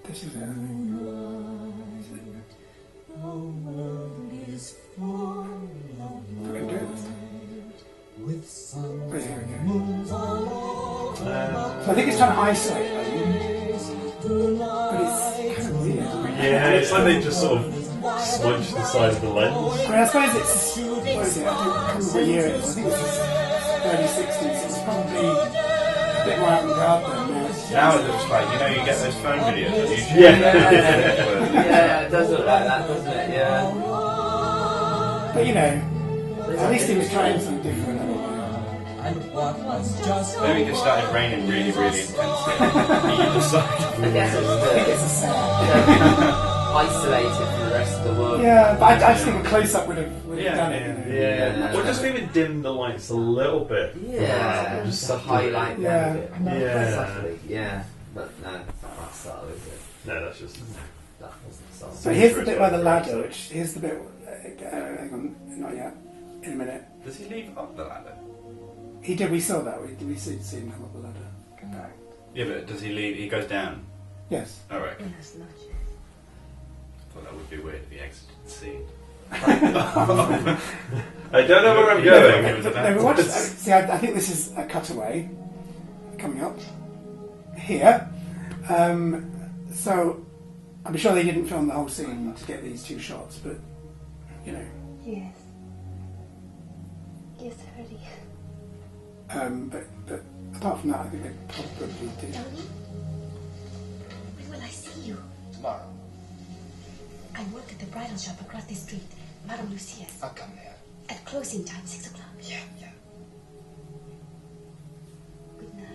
This is it, I think. With sun Wait, here we go. moons all over. So I think it's trying to isolate them, but it's kind of weird. Yeah, it's like they just sort of smudge the side of the lens. I mean, I suppose it's, what is it, I can't remember what year it is, I think this is early 60s, it's probably a bit more avant-garde than now. Now it looks like, you know, you get those phone videos on YouTube. Yeah, it does look like that, doesn't it? Yeah. But you know, at least he was trying something different. And what was just Maybe it just started raining really, really intensely. Either side. I guess it's isolated from the rest of the world. Yeah, but I just think a close-up would have done it. Yeah. Or just even dim the lights a little bit. Yeah, just to highlight Yeah. them a bit. Yeah. Subtly, yeah. But no, it's not that subtle, is it? No, that's just... That wasn't subtle. So here's the bit by the ladder, which here's the bit. Hang on, not yet. In a minute. Does he leave up the ladder? He did. We saw that. We see him come up the ladder. Yeah, but does he leave? He goes down. Yes. All right. Buenas noches. I thought that would be weird if he exited the scene. I don't know where I'm going. No, but watch, see, I think this is a cutaway coming up here. So I'm sure they didn't film the whole scene to get these two shots, but you know. Yes. Yes, hurry. But apart from that, I think they probably did. Tony? When will I see you? tomorrow. I work at the bridal shop across the street, Madame Lucia's. I'll come there. At closing time, 6 o'clock. Yeah, yeah. Good night.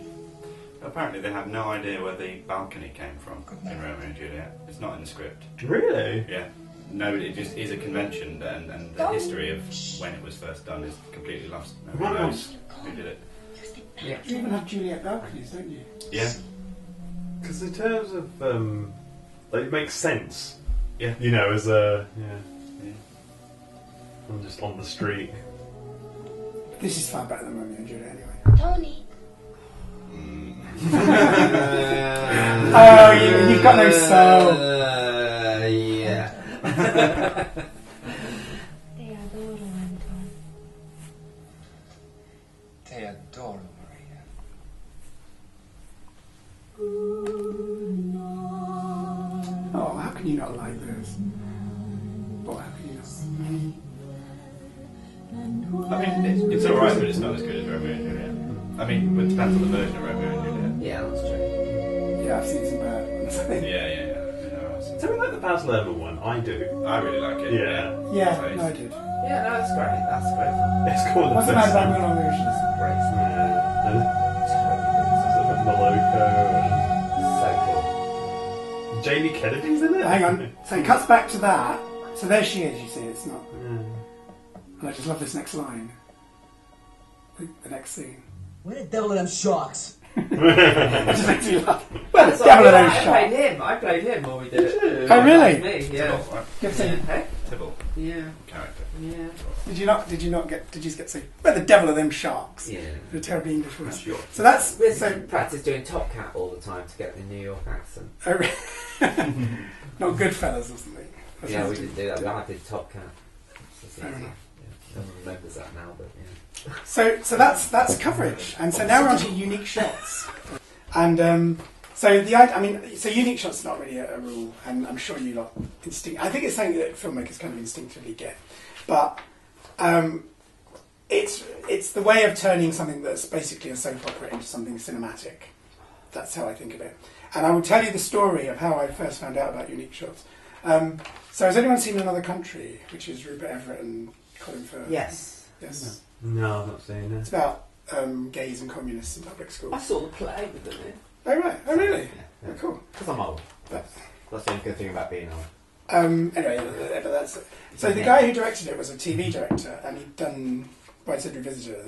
Apparently they have no idea where the balcony came from in Romeo and Juliet. It's not in the script. Really? Yeah. No, it just is a convention, and the history of when it was first done is completely lost. Nobody knows who did it. Yeah. You even have Juliet balconies, don't you? Yeah. Because in terms of, like, it makes sense. Yeah. You know, as a, yeah. I'm just on the street. This is far better than Romeo and Juliet anyway. Tony. Oh, you've got no soul. Yeah. Te adoro, Anton. Te adoro, Maria. Oh, how can you not like this? Oh, how can you not? I mean, it's alright, but it's not as good as Romeo and Juliet. I mean, it depends on the version of Romeo and Juliet. Yeah, that's true. Yeah, I've seen some bad ones. Yeah. Do we like the Baz Luhrmann one? I do. I really like it. Yeah. Yeah, no, I did. Yeah, no, it's great. That's great fun. It's called the What's the best. matter about Moulin Rouge? It's Great. Yeah. And sort of Moloko So and Jamie Kennedy's in it. Hang on. So it cuts back to that. So there she is, you see, it's not. Yeah. And I just love this next line. The next scene. Where the devil are them sharks? It just makes me laugh. Well, it's cool. devil of those I shots. played him. I played him when we did it. Oh, really? Me, yeah. Tybalt, right? Give us a- Hey? Tybalt. Yeah. Character. Yeah. Did you not get to say, where the devil are them sharks? Yeah. The terribly English voice. Sure. So that's We so practice doing Top Cat all the time to get the New York accent. oh, not Goodfellas or something. That's Yeah, what we I did do that. I did Top Cat. Fair enough. Yeah. No one remembers that now, but yeah. So that's coverage, and so now we're on to unique shots, and so unique shots is not really a rule, and I'm sure you lot I think it's something that filmmakers kind of instinctively get, but it's the way of turning something that's basically a soap opera into something cinematic. That's how I think of it, and I will tell you the story of how I first found out about unique shots. So has anyone seen Another Country, which is Rupert Everett and Colin Firth? Yes. Yes. No, I'm not saying It's that. about gays and communists in public schools. I saw the play with them in. Oh right, oh really? Yeah. Oh, cool. Because I'm old. But, That's the only good thing about being old. anyway, but that's so the guy who directed it was a TV director, and he'd done Brideshead Revisited, I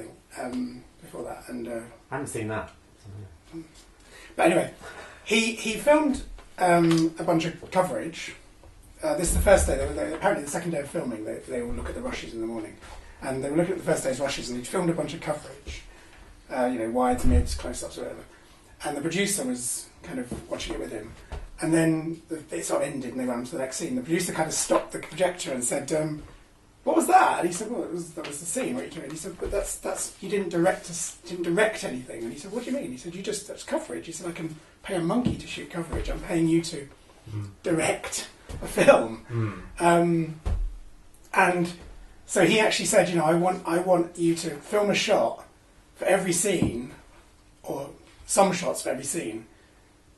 think, before that. And I haven't seen that. but anyway, he filmed a bunch of coverage. This is the first day. Apparently, the second day of filming, they all look at the rushes in the morning, and they were looking at the first day's rushes, and he'd filmed a bunch of coverage, wides, mids, close-ups, whatever. And the producer was kind of watching it with him, and then it sort of ended, and they went on to the next scene. The producer kind of stopped the projector and said, "What was that?" And he said, "Well, that was the scene." What you doing? He said, "But that's you didn't direct anything." And he said, "What do you mean?" He said, that's coverage." He said, "I can pay a monkey to shoot coverage. I'm paying you to direct a film." And so he actually said, I want you to film a shot for every scene, or some shots for every scene,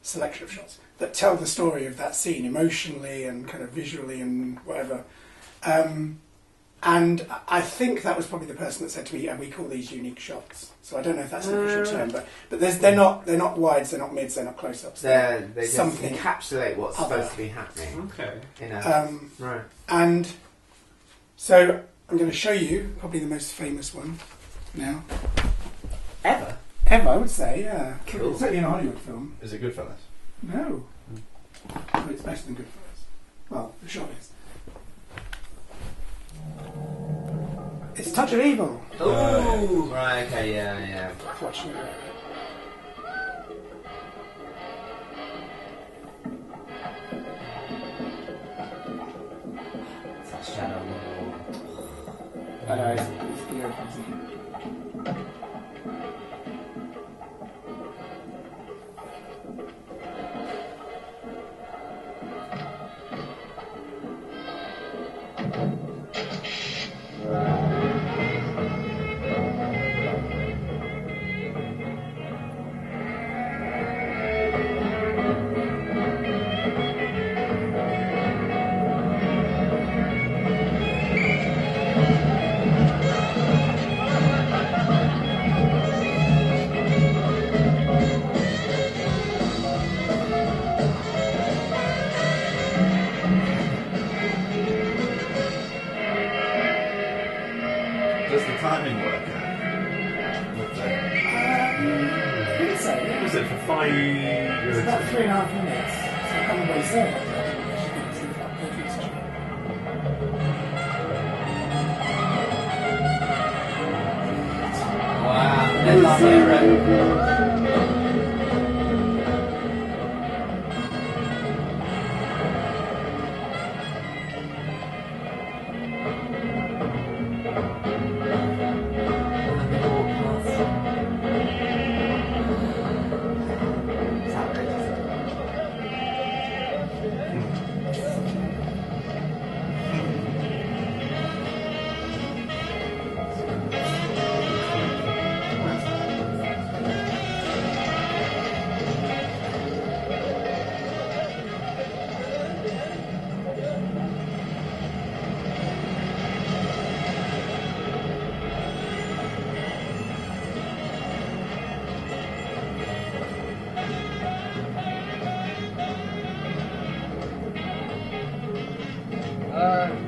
selection of shots that tell the story of that scene emotionally and kind of visually and whatever. And I think that was probably the person that said to me, "And we call these unique shots." So I don't know if that's an official term, but they're not wides, they're not mids, they're not close-ups. They just something encapsulate what's other. supposed to be happening. Okay. Right. And so I'm going to show you probably the most famous one now. Ever, I would say, yeah. Cool. Certainly in a Hollywood film. Is it Goodfellas? No. But it's better than Goodfellas. Well, the shot is. It's Touch of Evil. Oh, right, okay, yeah. Watching it. It's that shadow on the wall. I know, it's beautiful, isn't it? it for 5? It's about 3.5 minutes. So I can't remember what he said. Wow, that's my favourite.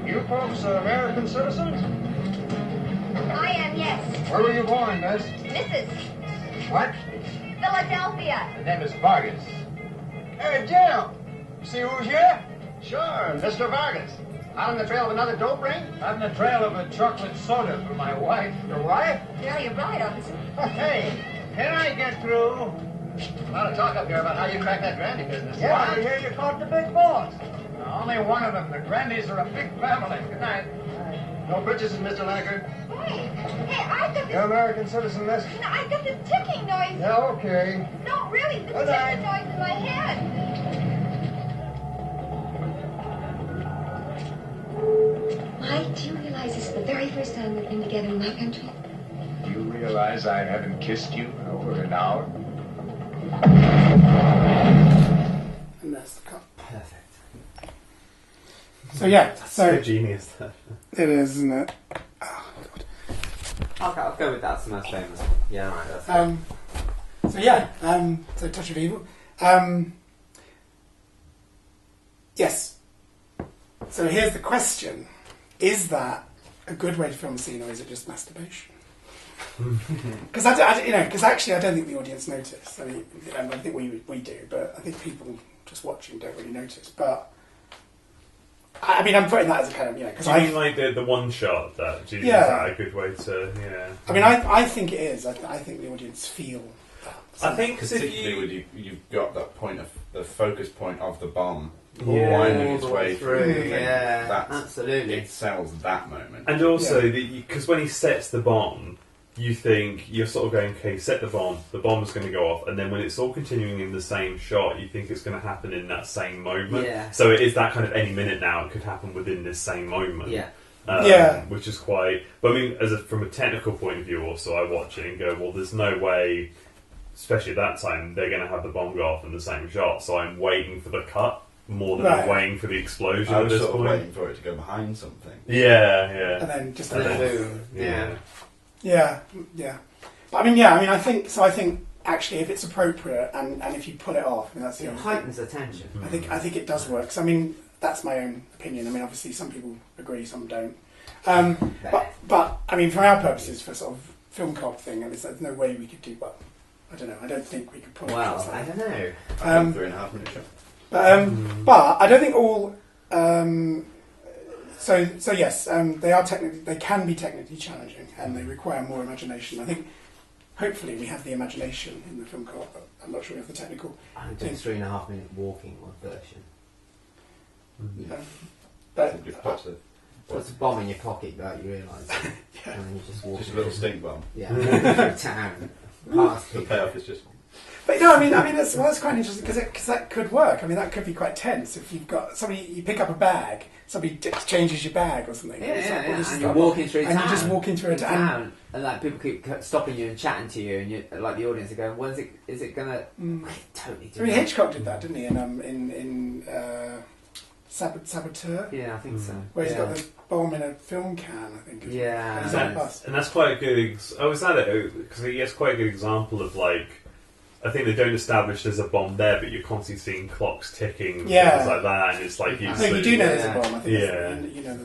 You folks are American citizens? I am, yes. Where were you born, miss? Mrs. What? Philadelphia. The name is Vargas. Hey, Jim! You see who's here? Sure, Mr. Vargas. Out on the trail of another dope ring? On the trail of a chocolate soda for my wife. Your wife? Yeah, you're right, officer. Hey, can I get through? A lot of talk up here about how you cracked that Grandy business. Yeah, I hear you caught the big boss. Only one of them. The Grandys are a big family. Good night. No purchases, Mr. Lancaster. Hey, I got You're American citizen, miss? No, I got this ticking noise. Yeah, okay. No, really, the Good ticking night. noise in my head. Mike, do you realize this is the very first time we've been together in my country? Do you realize I haven't kissed you in over an hour? And that's the cut. Perfect. So yeah, so genius. It is, isn't it? I'll go with that's the most famous. Yeah, right. That's so Touch of Evil. Yes. So here's the question: is that a good way to film a scene, or is it just masturbation? Because actually, I don't think the audience notice. I mean, I think we do, but I think people just watching don't really notice. But I mean, I'm putting that as a kind of because I mean like the one shot that. Is that a good way to? Yeah. I mean, I think it is. I think the audience feel that. I think particularly when you've got that point of the focus point of the bomb. Yeah, winding its way through. Yeah, absolutely. It sells that moment. And also, because when he sets the bomb, you think, you're sort of going, okay, set the bomb's going to go off, and then when it's all continuing in the same shot, you think it's going to happen in that same moment. Yeah. So it is that kind of any minute now, it could happen within this same moment. Yeah. Which is quite... But I mean, from a technical point of view also, I watch it and go, well, there's no way, especially at that time, they're going to have the bomb go off in the same shot, so I'm waiting for the cut. More than I'm waiting for the explosion I at was this sort of point. waiting for it to go behind something. Yeah. And then just boom. Yeah. But I mean, I think actually, if it's appropriate and if you pull it off, I mean, that's the it heightens attention. I think it does work. 'Cause, I mean, that's my own opinion. I mean, obviously, some people agree, some don't. But I mean, for our purposes, for sort of film co-op thing, there's no way we could do. Well, I don't know. I don't think we could pull. Well, I don't know. 3.5 minute shot. But I don't think all. So yes, they can be technically challenging, and they require more imagination. I think, hopefully, we have the imagination in the film co-op. But I'm not sure we have the technical. I'm doing 3.5 minute walking version. But puts a bomb in your pocket without you realise it, and then you just walk. Just a little stink bomb. Yeah, through town. Past the payoff is just. But no, I mean that's quite interesting because that could work. I mean, that could be quite tense if you've got somebody. You pick up a bag, somebody changes your bag or something. And you're walking through town. And you're just walking through a town. And like people keep stopping you and chatting to you, and you like the audience are going, "When's it? Is it gonna?" Totally. I mean, Hitchcock did that, didn't he? In Saboteur. Yeah, I think so. Where he's got the bomb in a film can, I think. Yeah, and that's quite a good. I was at it because he has quite a good example of like. I think they don't establish there's a bomb there, but you're constantly seeing clocks ticking, things like that, and it's like you do know there's a bomb. I think you know.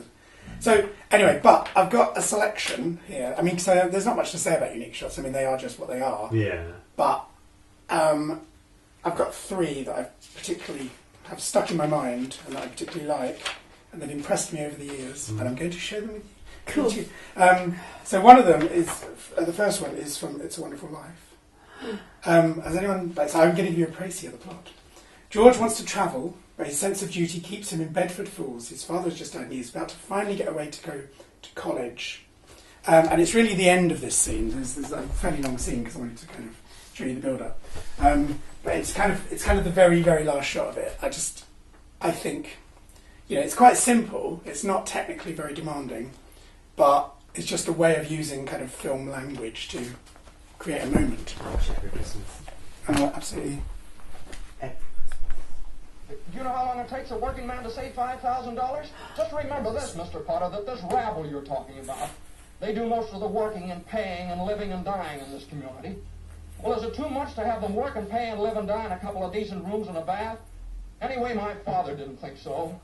So anyway, but I've got a selection here. I mean, so there's not much to say about unique shots. I mean, they are just what they are. Yeah. But I've got 3 that I particularly have stuck in my mind and that I particularly like, and they've impressed me over the years, and I'm going to share them with you. Cool. So one of them is, the first one is from It's a Wonderful Life. Has anyone, so I'm going to give you a précis of the plot. George wants to travel, but his sense of duty keeps him in Bedford Falls. His father has just died and he's about to finally get away to go to college. And it's really the end of this scene. There's a fairly long scene because I wanted to kind of show you the build-up. But it's kind of the very, very last shot of it. I think, it's quite simple. It's not technically very demanding, but it's just a way of using kind of film language to create a moment. Absolutely. Do you know how long it takes a working man to save $5,000? Just remember this, Mr. Potter, that this rabble you're talking about, they do most of the working and paying and living and dying in this community. Well, is it too much to have them work and pay and live and die in a couple of decent rooms and a bath? Anyway, my father didn't think so.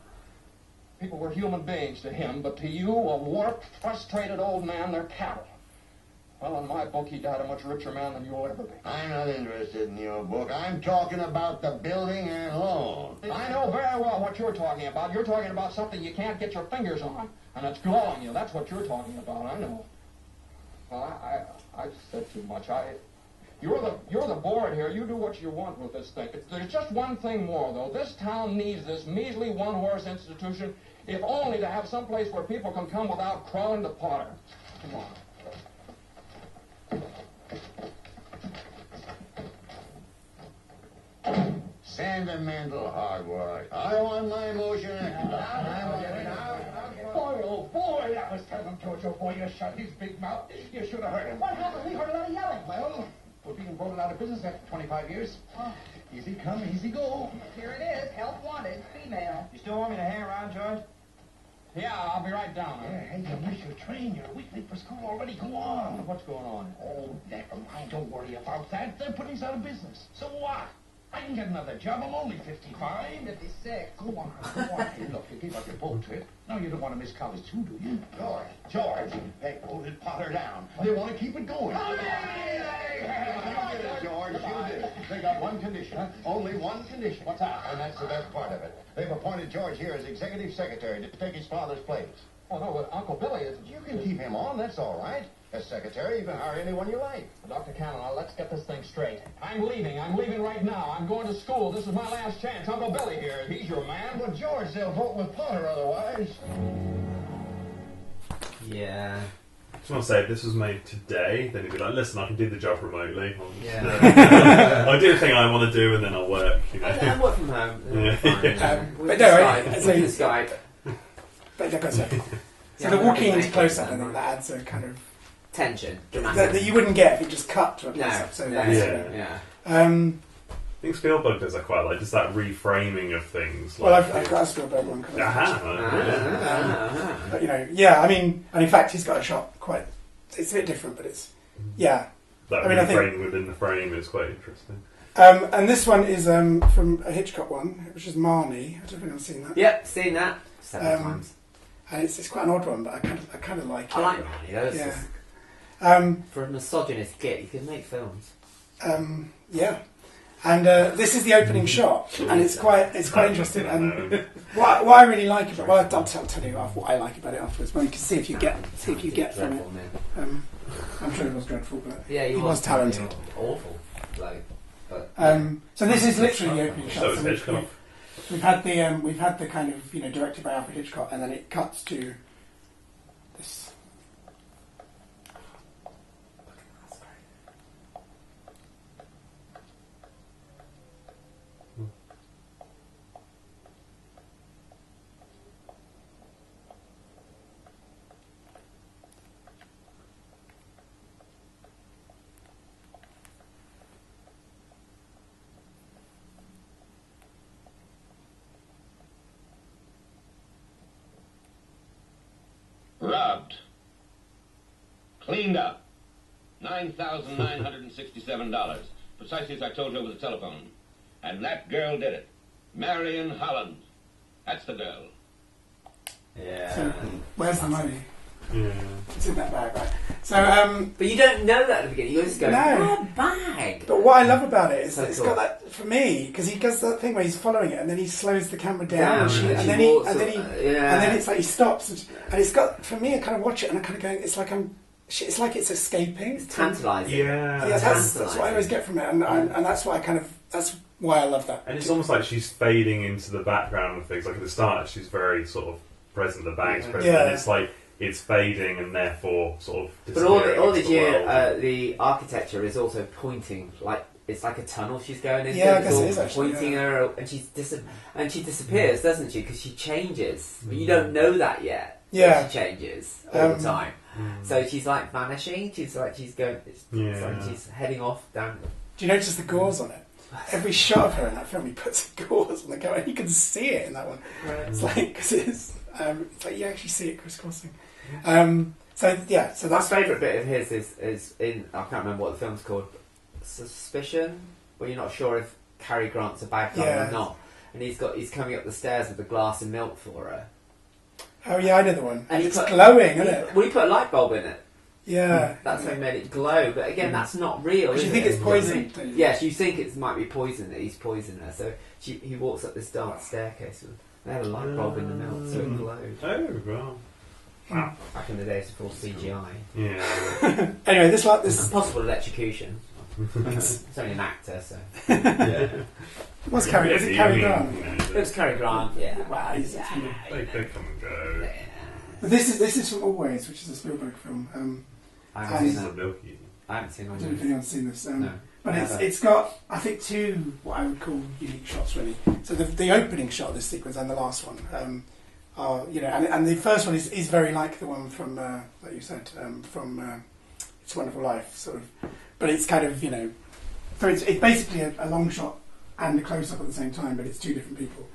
People were human beings to him, but to you, a warped, frustrated old man, they're cattle. Well, in my book, he died a much richer man than you'll ever be. I'm not interested in your book. I'm talking about the building and loan. I know very well what you're talking about. You're talking about something you can't get your fingers on, and it's glowing you. That's what you're talking about, I know. Well, I've said too much. You're the board here. You do what you want with this thing. There's just one thing more, though. This town needs this measly one-horse institution, if only to have some place where people can come without crawling to Potter. Come on. Sentimental hard work. I want my motion. Boy, oh boy, that was terrible, George. Oh boy, you shut his big mouth. You should have heard him. What happened? We heard a lot of yelling. Well, we're being voted out of business after 25 years. Oh. Easy come, easy go. Here it is. Help wanted. Female. You still want me to hang around, George? Yeah, I'll be right down. Yeah, hey, you miss your train. You're a week late for school already. Go on. What's going on? Oh, never mind. Don't worry about that. They're putting us out of business. So what? I can get another job. I'm only 55. 56. Go on. Hey, look, you gave up your boat trip. Now you don't want to miss college too, do you? George, they voted Potter down. They want to keep it going. You did it, George. You did it. They got one condition. Only one condition. What's that? And that's the best part of it. They've appointed George here as executive secretary to take his father's place. Oh, no, but Uncle Billy is... You can keep him on. That's all right. As secretary, you can hire anyone you like. Dr. Cannonall, let's get this thing straight. I'm leaving. I'm leaving right now. I'm going to school. This is my last chance. Uncle Billy here. He's your man. But George, they'll vote with Potter otherwise. Yeah. I just want to say, if this was made today, then he'd be like, listen, I can do the job remotely. I'll do the thing I want to do, and then I'll work. I work from home. But no, Skype. But like I said, so the walking into close-up, I think that adds a kind of tension, that you wouldn't get if it just cut to a close-up. I think Spielberg does that quite like, just that reframing of things. Well, I've got a Spielberg one. But, I mean, and in fact, he's got a shot quite. It's a bit different, but it's That reframing within the frame is quite interesting. And this one is from a Hitchcock one, which is Marnie. I don't know if anyone's seen that. Yep, seen that several times. And it's quite an odd one, but I kind of like it. I like Marnie, though. For a misogynist git, you can make films. Yeah. And this is the opening shot, and it's quite interesting. And what I really like about it, I'll tell you what I like about it afterwards. But you can see if you get from it. I'm sure it was dreadful, but he was talented. Awful, so this is literally the opening shot. So it's We've had the kind of directed by Alfred Hitchcock, and then it cuts to this. Robbed. Cleaned up. $9,967. Precisely as I told you over the telephone. And that girl did it. Marion Holland. That's the girl. Yeah. So, where's the money? Yeah. It's in that bag, right? So, but you don't know that at the beginning. You just go, no. bag. But what I love about it is So that it's cool. got that, for me, because he does that thing where he's following it and then he slows the camera Down, down and then it's like he stops and it's got, for me, I kind of watch it and I kind of go, it's like it's escaping. It's tantalising. Yeah. That's what I always get from it, and that's why that's why I love that. And it's almost like she's fading into the background of things. Like at the start, she's very sort of present, the bag's present, and it's like it's fading and therefore sort of disappearing. But all into the the year, world. the architecture is also pointing, like it's like a tunnel she's going into. Yeah, I It's guess all it is actually, pointing her, and she disappears, doesn't she? Because she changes. But you don't know that yet. Yeah, she changes all the time. So she's like vanishing. She's going. It's like she's heading off down. Do you notice the gauze on it? Every shot of her in that film, he puts gauze on the cover, and you can see it in that one. Right. It's like because it's like you actually see it crisscrossing. So that's my favourite bit of his is in, I can't remember what the film's called, Suspicion, where you're not sure if Cary Grant's a bad guy or not, and he's coming up the stairs with a glass of milk for her. Oh yeah, I know the one. And it's glowing, isn't it? Well, he put a light bulb in it. Yeah, that's how he made it glow. But again, that's not real. Because you think it's poison. Yes, you think it might be poison. That he's poisoned her. So he walks up this dark staircase with they had a light bulb in the milk, so it glowed. Oh, wow. Back in the days before CGI. Yeah. Anyway, this possible electrocution. It's only an actor, so. What's Cary? Is it Cary Grant? It was Cary Grant. Yeah. Wow. They come and go. But this is from Always, which is a Spielberg film. I haven't seen that. I haven't seen I don't know if anyone's seen this. No. But it's got, I think, two what I would call unique shots really. So the opening shot of this sequence and the last one are, and the first one is very like the one from like you said from It's a Wonderful Life, sort of. But it's kind of so it's basically a long shot and a close up at the same time, but it's two different people.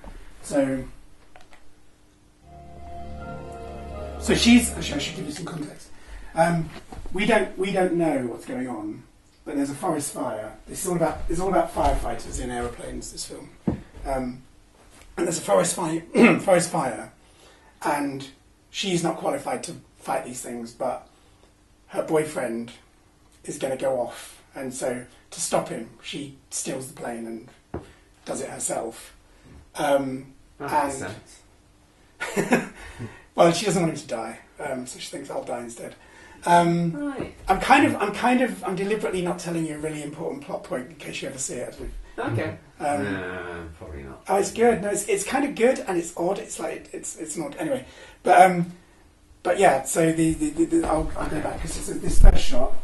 So she's. I should give you some context. We don't know what's going on, but there's a forest fire. It's all about firefighters in aeroplanes. This film, and there's a forest fire, and she's not qualified to fight these things, but her boyfriend is going to go off, and so to stop him, she steals the plane and does it herself. That makes sense. Well, she doesn't want him to die, so she thinks I'll die instead. Right. I'm deliberately not telling you a really important plot point in case you ever see it. Okay. Probably not. Oh, it's good. No, it's kind of good and it's odd. It's like it's not anyway. But yeah. So I'll go back because it's this first shot,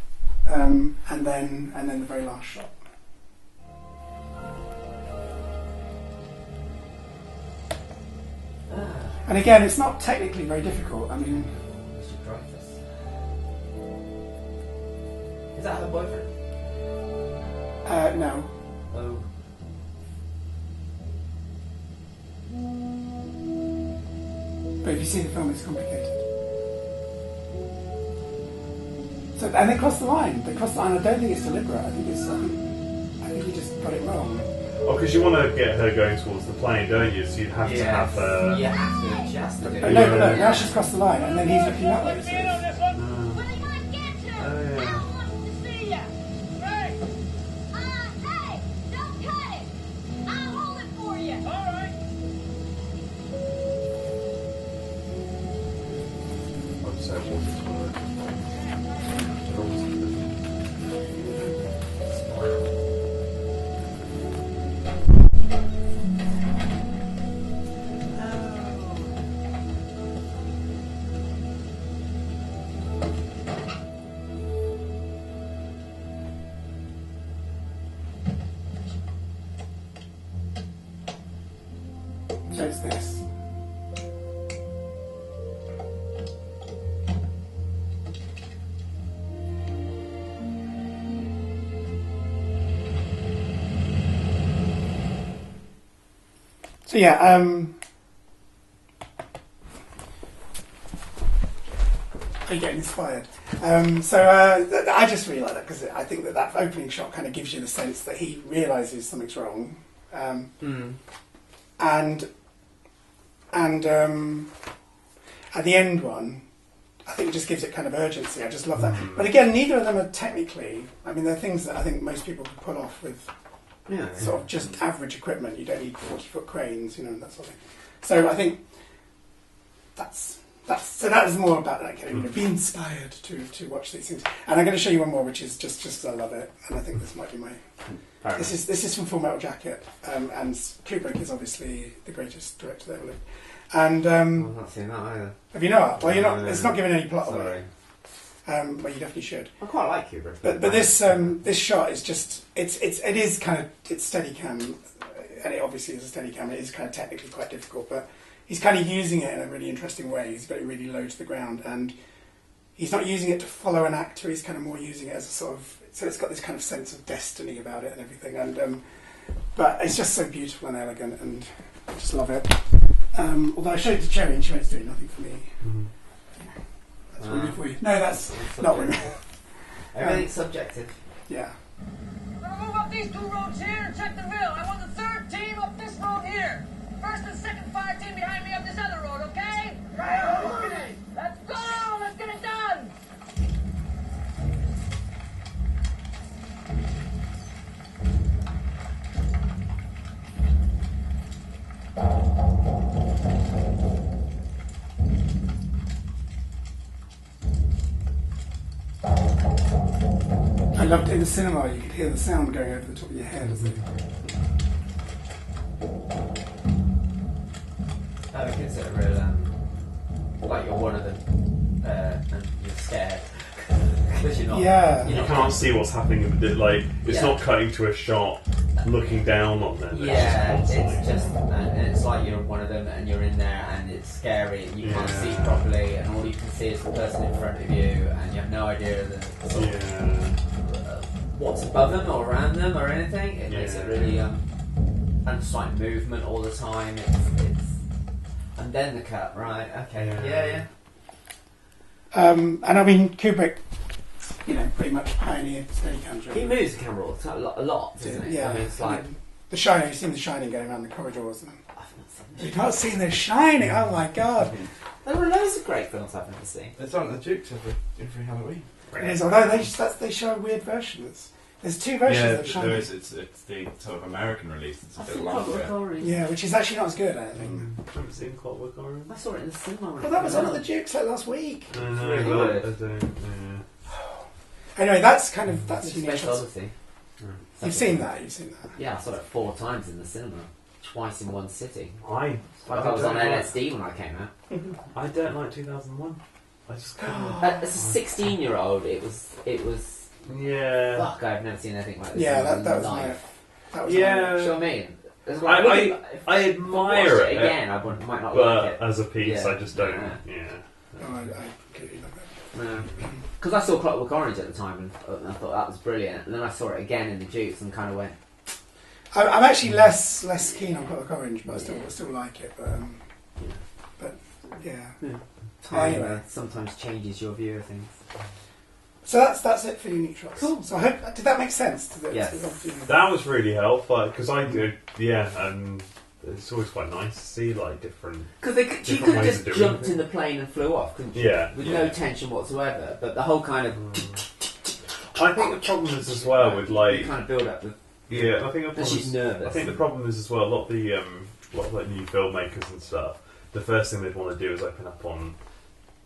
and then the very last shot. And again, it's not technically very difficult. I mean, is that her boyfriend? No. Oh. But if you see the film, it's complicated. So, and they cross the line. They cross the line. I don't think it's deliberate. I think you just got it wrong. Oh, because you want to get her going towards the plane, don't you? So you'd have to have her. You have to just. No, but look, now she's crossed the line, and then he's looking that way. So it's this. So yeah, are you getting inspired? I just really like that because I think that opening shot kind of gives you the sense that he realises something's wrong, and at the end one, I think it just gives it kind of urgency. I just love that. But again, neither of them are technically. I mean, they're things that I think most people could pull off with sort of just average equipment. You don't need 40-foot cranes, you know, and that sort of thing. So I think that's so that is more about like, you know, be inspired to watch these things. And I'm going to show you one more, which is just because I love it, and I think this might be my. This is from Full Metal Jacket, and Kubrick is obviously the greatest director that ever lived. And I've not seen that either. Have you not? Well, you're not. It's not giving any plot away. Well, you definitely should. I quite like Kubrick. But this this shot is just it is kind of it's Steadicam, and it obviously is a Steadicam. It is kind of technically quite difficult, but he's kind of using it in a really interesting way. He's got it really low to the ground, and he's not using it to follow an actor. He's kind of more using it as a sort of so it's got this kind of sense of destiny about it and everything. And but it's just so beautiful and elegant, and I just love it. Although I showed it to Cherry and she went, it's doing nothing for me. That's really for you. No, that's not really. Everything's subjective. Yeah. We'll move up these 2 roads here and check the mill. I want the 3rd team up this road here. 1st and 2nd fire team behind me up this other road, okay? Right. Let's go! Let's get it done! I loved it in the cinema. You could hear the sound going over the top of your head as they. I think it's a real, like you're one of them, and you're scared. Because you're not. Yeah. You can't see what's happening in the like. It's not cutting to a shot, looking down on them. It's just, and it's like you're one of them, and you're in there, and it's scary, and you can't see properly, and all you can see is the person in front of you, and you have no idea what's above them or around them or anything. It makes it really, and it's like movement all the time. It's and then the cut, right? Okay, And I mean Kubrick, you know, pretty much pioneered Steadicams. He moves the camera all the time, a lot, doesn't he? Yeah, I mean, it's like The Shining. You've seen The Shining going around the corridors. You've not seen The Shining? Oh my God! There were loads of great films I've never seen. It's on the Dukes every Halloween. It is, although they show a weird version. There's 2 versions of Shining. There is. It's the sort of American release. It's a bit longer. Yeah, which is actually not as good, I think. I haven't seen Clockwork Orange. I saw it in the cinema. Well, that was on at the Dukes like last week. Really good. Anyway, that's unique. Space Odyssey. You've seen that. Yeah, I saw it 4 times in the cinema, twice in one sitting. I was on LSD when I came out. I don't like 2001. I just can't. As a 16-year-old, it was. Yeah. Fuck, I've never seen anything like this. Yeah, in that was life. my. Yeah. Sure, me. I admire it again. I might not but like it as a piece. I just don't. Yeah. No, I completely love that. Because I saw Clockwork Orange at the time and I thought that was brilliant, and then I saw it again in the Dukes and kind of went. I'm actually less keen on Clockwork Orange, but I still like it. But yeah. Time anyway. Sometimes changes your view of things. So that's it for Unique Shots. Cool. So I hope did that make sense? That was really helpful because I did. Yeah, and it's always quite nice to see like different. Because you could have just jumped in the plane and flew off, couldn't you? Yeah. With no tension whatsoever, but the whole kind of. I think the problem is as well with like you kind of build up. I think the she's nervous. I think the problem is as well a lot of like new filmmakers and stuff. The first thing they'd want to do is open up on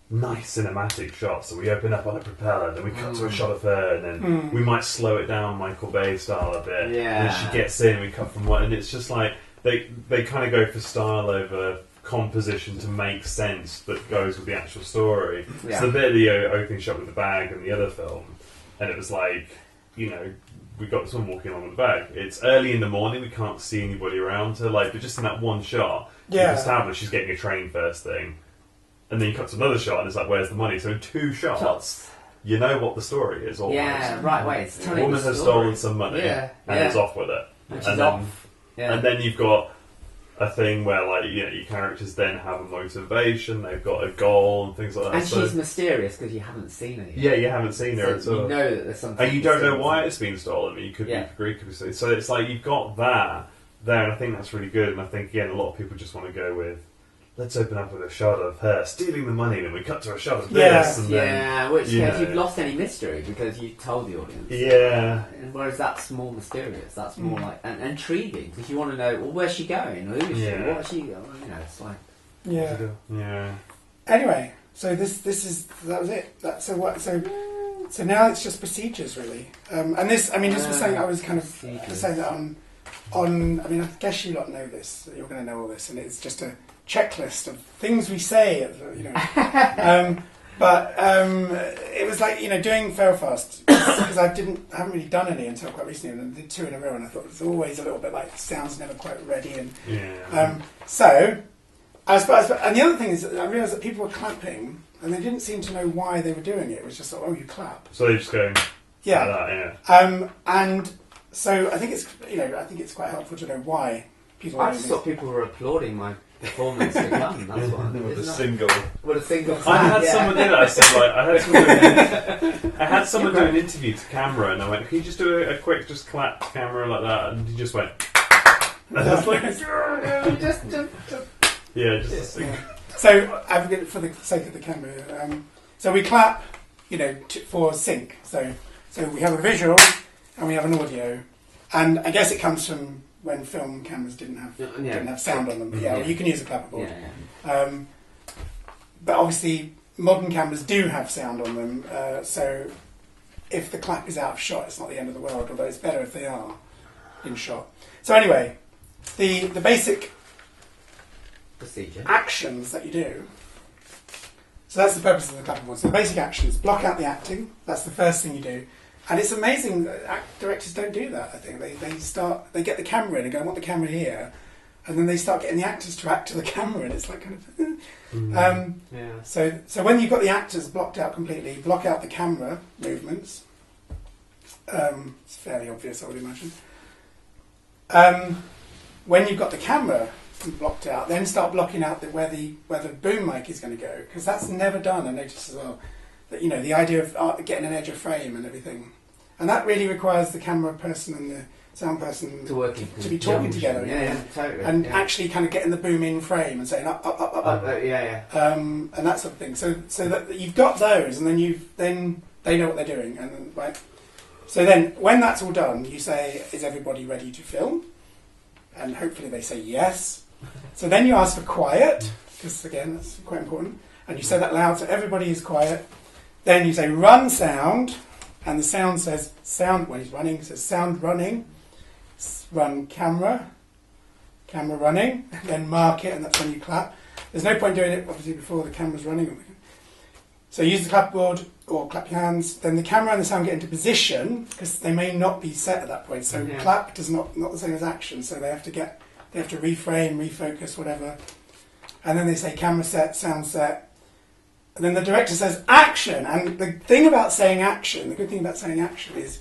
nice cinematic shots. So we open up on a propeller, then we cut to a shot of her, and then we might slow it down Michael Bay style a bit. Yeah. And then she gets in, we cut from one, and it's just like they kind of go for style over composition to make sense that goes with the actual story. Yeah. So the bit of the opening shot with the bag and the other film, and it was like, you know, we got someone walking along with the bag. It's early in the morning, we can't see anybody around her, like, but just in that one shot, you can establish she's getting a train first thing. And then you cut to another shot and it's like, where's the money? So in 2 shots, you know what the story is almost. Yeah, right, wait, it's telling a woman has stolen some money and is off with it. And she's off. Yeah. And then you've got a thing where, like, you know, your characters then have a motivation, they've got a goal and things like that. And she's mysterious because you haven't seen her yet. Yeah, you haven't seen her at all. You know that there's something. And you don't know why it's been stolen. I mean, you could be Greek, could be stolen. So it's like you've got that there, and I think that's really good. And I think, again, a lot of people just want to go with let's open up with a shot of her stealing the money, then we cut to a shot of this, and then, which case you've lost any mystery because you told the audience. Yeah. And whereas that's more mysterious, that's more like and intriguing because you want to know, well, where's she going? Who is she? What's she? You know, it's like yeah. Anyway, so that was it. So now it's just procedures really, and this. I mean, this was something I was kind of saying that on. I mean, I guess you lot know this. You're going to know all this, and it's just a checklist of things we say. You know, but it was like doing Failfast because I haven't really done any until quite recently, and I did 2 in a row, and I thought it was always a little bit like sounds never quite ready, and so I suppose. And the other thing is that I realised that people were clapping, and they didn't seem to know why they were doing it. It was just like, oh, you clap. So they just go like that, and so I think it's quite helpful to know why people. I just thought people were applauding my performance to come. That's what. With a single. I had someone do that. I said I had someone do an interview to camera, and I went, "Can you just do a quick just clap to camera like that?" And he just went. And I was like, just a single. So for the sake of the camera, so we clap, for sync. So we have a visual and we have an audio, and I guess it comes from when film cameras didn't have sound on them. But you can use a clapperboard. But obviously modern cameras do have sound on them. So if the clap is out of shot, it's not the end of the world. Although it's better if they are in shot. So anyway, the basic procedure actions that you do. So that's the purpose of the clapperboard. So the basic actions: block out the acting. That's the first thing you do. And it's amazing that directors don't do that. I think they get the camera in and go, I want the camera here, and then they start getting the actors to act to the camera, and it's like kind of. So when you've got the actors blocked out completely, block out the camera movements. It's fairly obvious, I would imagine. When you've got the camera blocked out, then start blocking out where the boom mic is going to go, because that's never done. I noticed as well that the idea of getting an edge of frame and everything, and that really requires the camera person and the sound person to be talking together, totally, and actually kind of getting the boom in frame and saying up, and that sort of thing. So that you've got those, and then they know what they're doing, and then, right. So then, when that's all done, you say, "Is everybody ready to film?" And hopefully they say yes. So then you ask for quiet, because again that's quite important, and you say that loud so everybody is quiet. Then you say run sound, and the sound says sound when he's running. It says sound running, run camera running, and then mark it, and that's when you clap. There's no point doing it obviously before the camera's running. So use the clapboard or clap your hands. Then the camera and the sound get into position because they may not be set at that point. So clap does not the same as action. So they have to reframe, refocus, whatever. And then they say camera set, sound set. And then the director says action. And the thing about saying action, the good thing about saying action is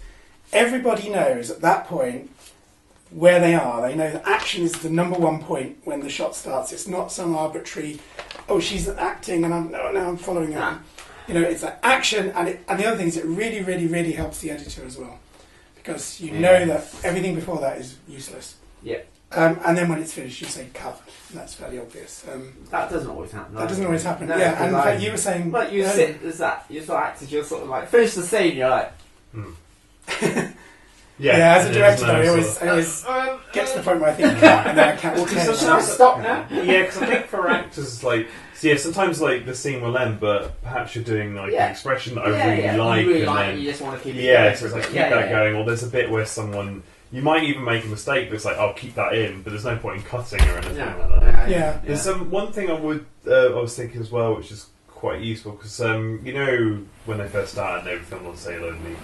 everybody knows at that point where they are. They know that action is the number one point when the shot starts. It's not some arbitrary, oh, she's acting and I'm following her. It's like action. And the other thing is it really, really, really helps the editor as well. Because you know that everything before that is useless. Yeah. And then when it's finished, you say cut. That's fairly obvious. That doesn't always happen. That doesn't always happen. No, yeah, and in fact, you were saying, like you sit. There's that. You're sort of actors. You're sort of like finish the scene. You're like. Yeah, as a director, I always get to the point where I think cut, and then I count. Should I stop now? Yeah, because I think for actors, sometimes the scene will end, but perhaps you're doing an expression that I really like, you and then you just want to keep it going. So it's like keep that going. Or there's a bit where you might even make a mistake, but it's like, I'll keep that in, but there's no point in cutting or anything like that. There's one thing I was thinking as well, which is quite useful, because when they first started, they were filmed on celluloid,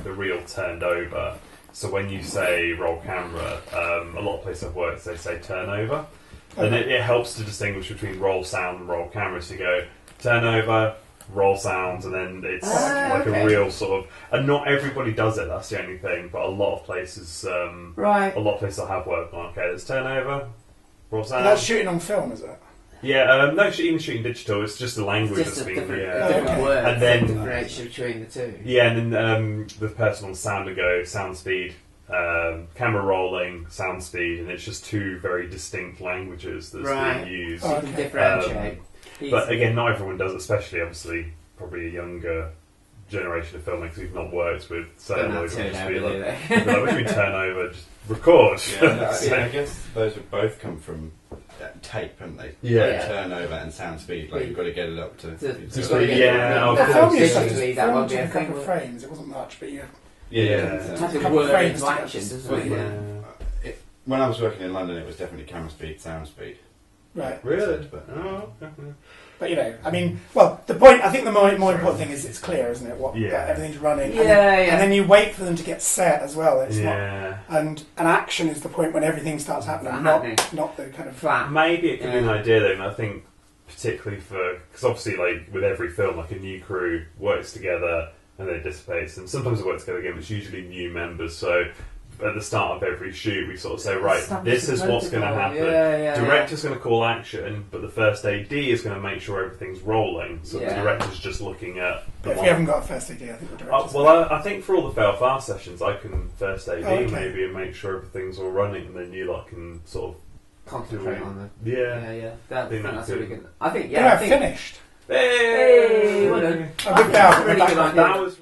the reel turned over. So when you say roll camera, a lot of places I've worked, they say turn over. And it helps to distinguish between roll sound and roll camera. So you go turn over, roll sound, and then it's a real sort of. And not everybody does it. That's the only thing. But a lot of places, a lot of places I have worked on. Okay, there's turn over, roll sound. And that's shooting on film, is it? Yeah, no, even shooting digital. It's just the language that's being different word, and then differentiation between the two. Yeah, and then the person on sound will go sound speed camera rolling, sound speed, and it's just two very distinct languages that's being used. You can differentiate. But again, not everyone does, especially obviously probably a younger generation of filmmakers who've not worked with celluloid. What do you mean turnover? Just record. I guess those would both come from tape, haven't they? Yeah. Turnover and sound speed. Like you've got to get it up to. Digitally, that won't be a couple of frames. It wasn't much, but it has a word into action, doesn't it? When I was working in London, it was definitely camera speed, sound speed. Right. Really? But I mean, well, the point, I think the more important thing is it's clear, isn't it? That everything's running. And then you wait for them to get set as well. It's not, and action is the point when everything starts happening, not the kind of flat. Maybe it could be an idea though, and I think particularly because obviously like with every film, like a new crew works together and then it dissipates, and sometimes it works together again, but it's usually new members, so at the start of every shoot, we sort of say, right, this is what's going to happen. Director's going to call action, but the first AD is going to make sure everything's rolling. So the director's just looking at. But if you haven't got a first AD, I think the director's. I think for all the fail fast sessions, I can first AD maybe and make sure everything's all running, and then you lot can sort of concentrate on the. Yeah. That's really good. I think finished. Hey, well done. A good really good idea. That was.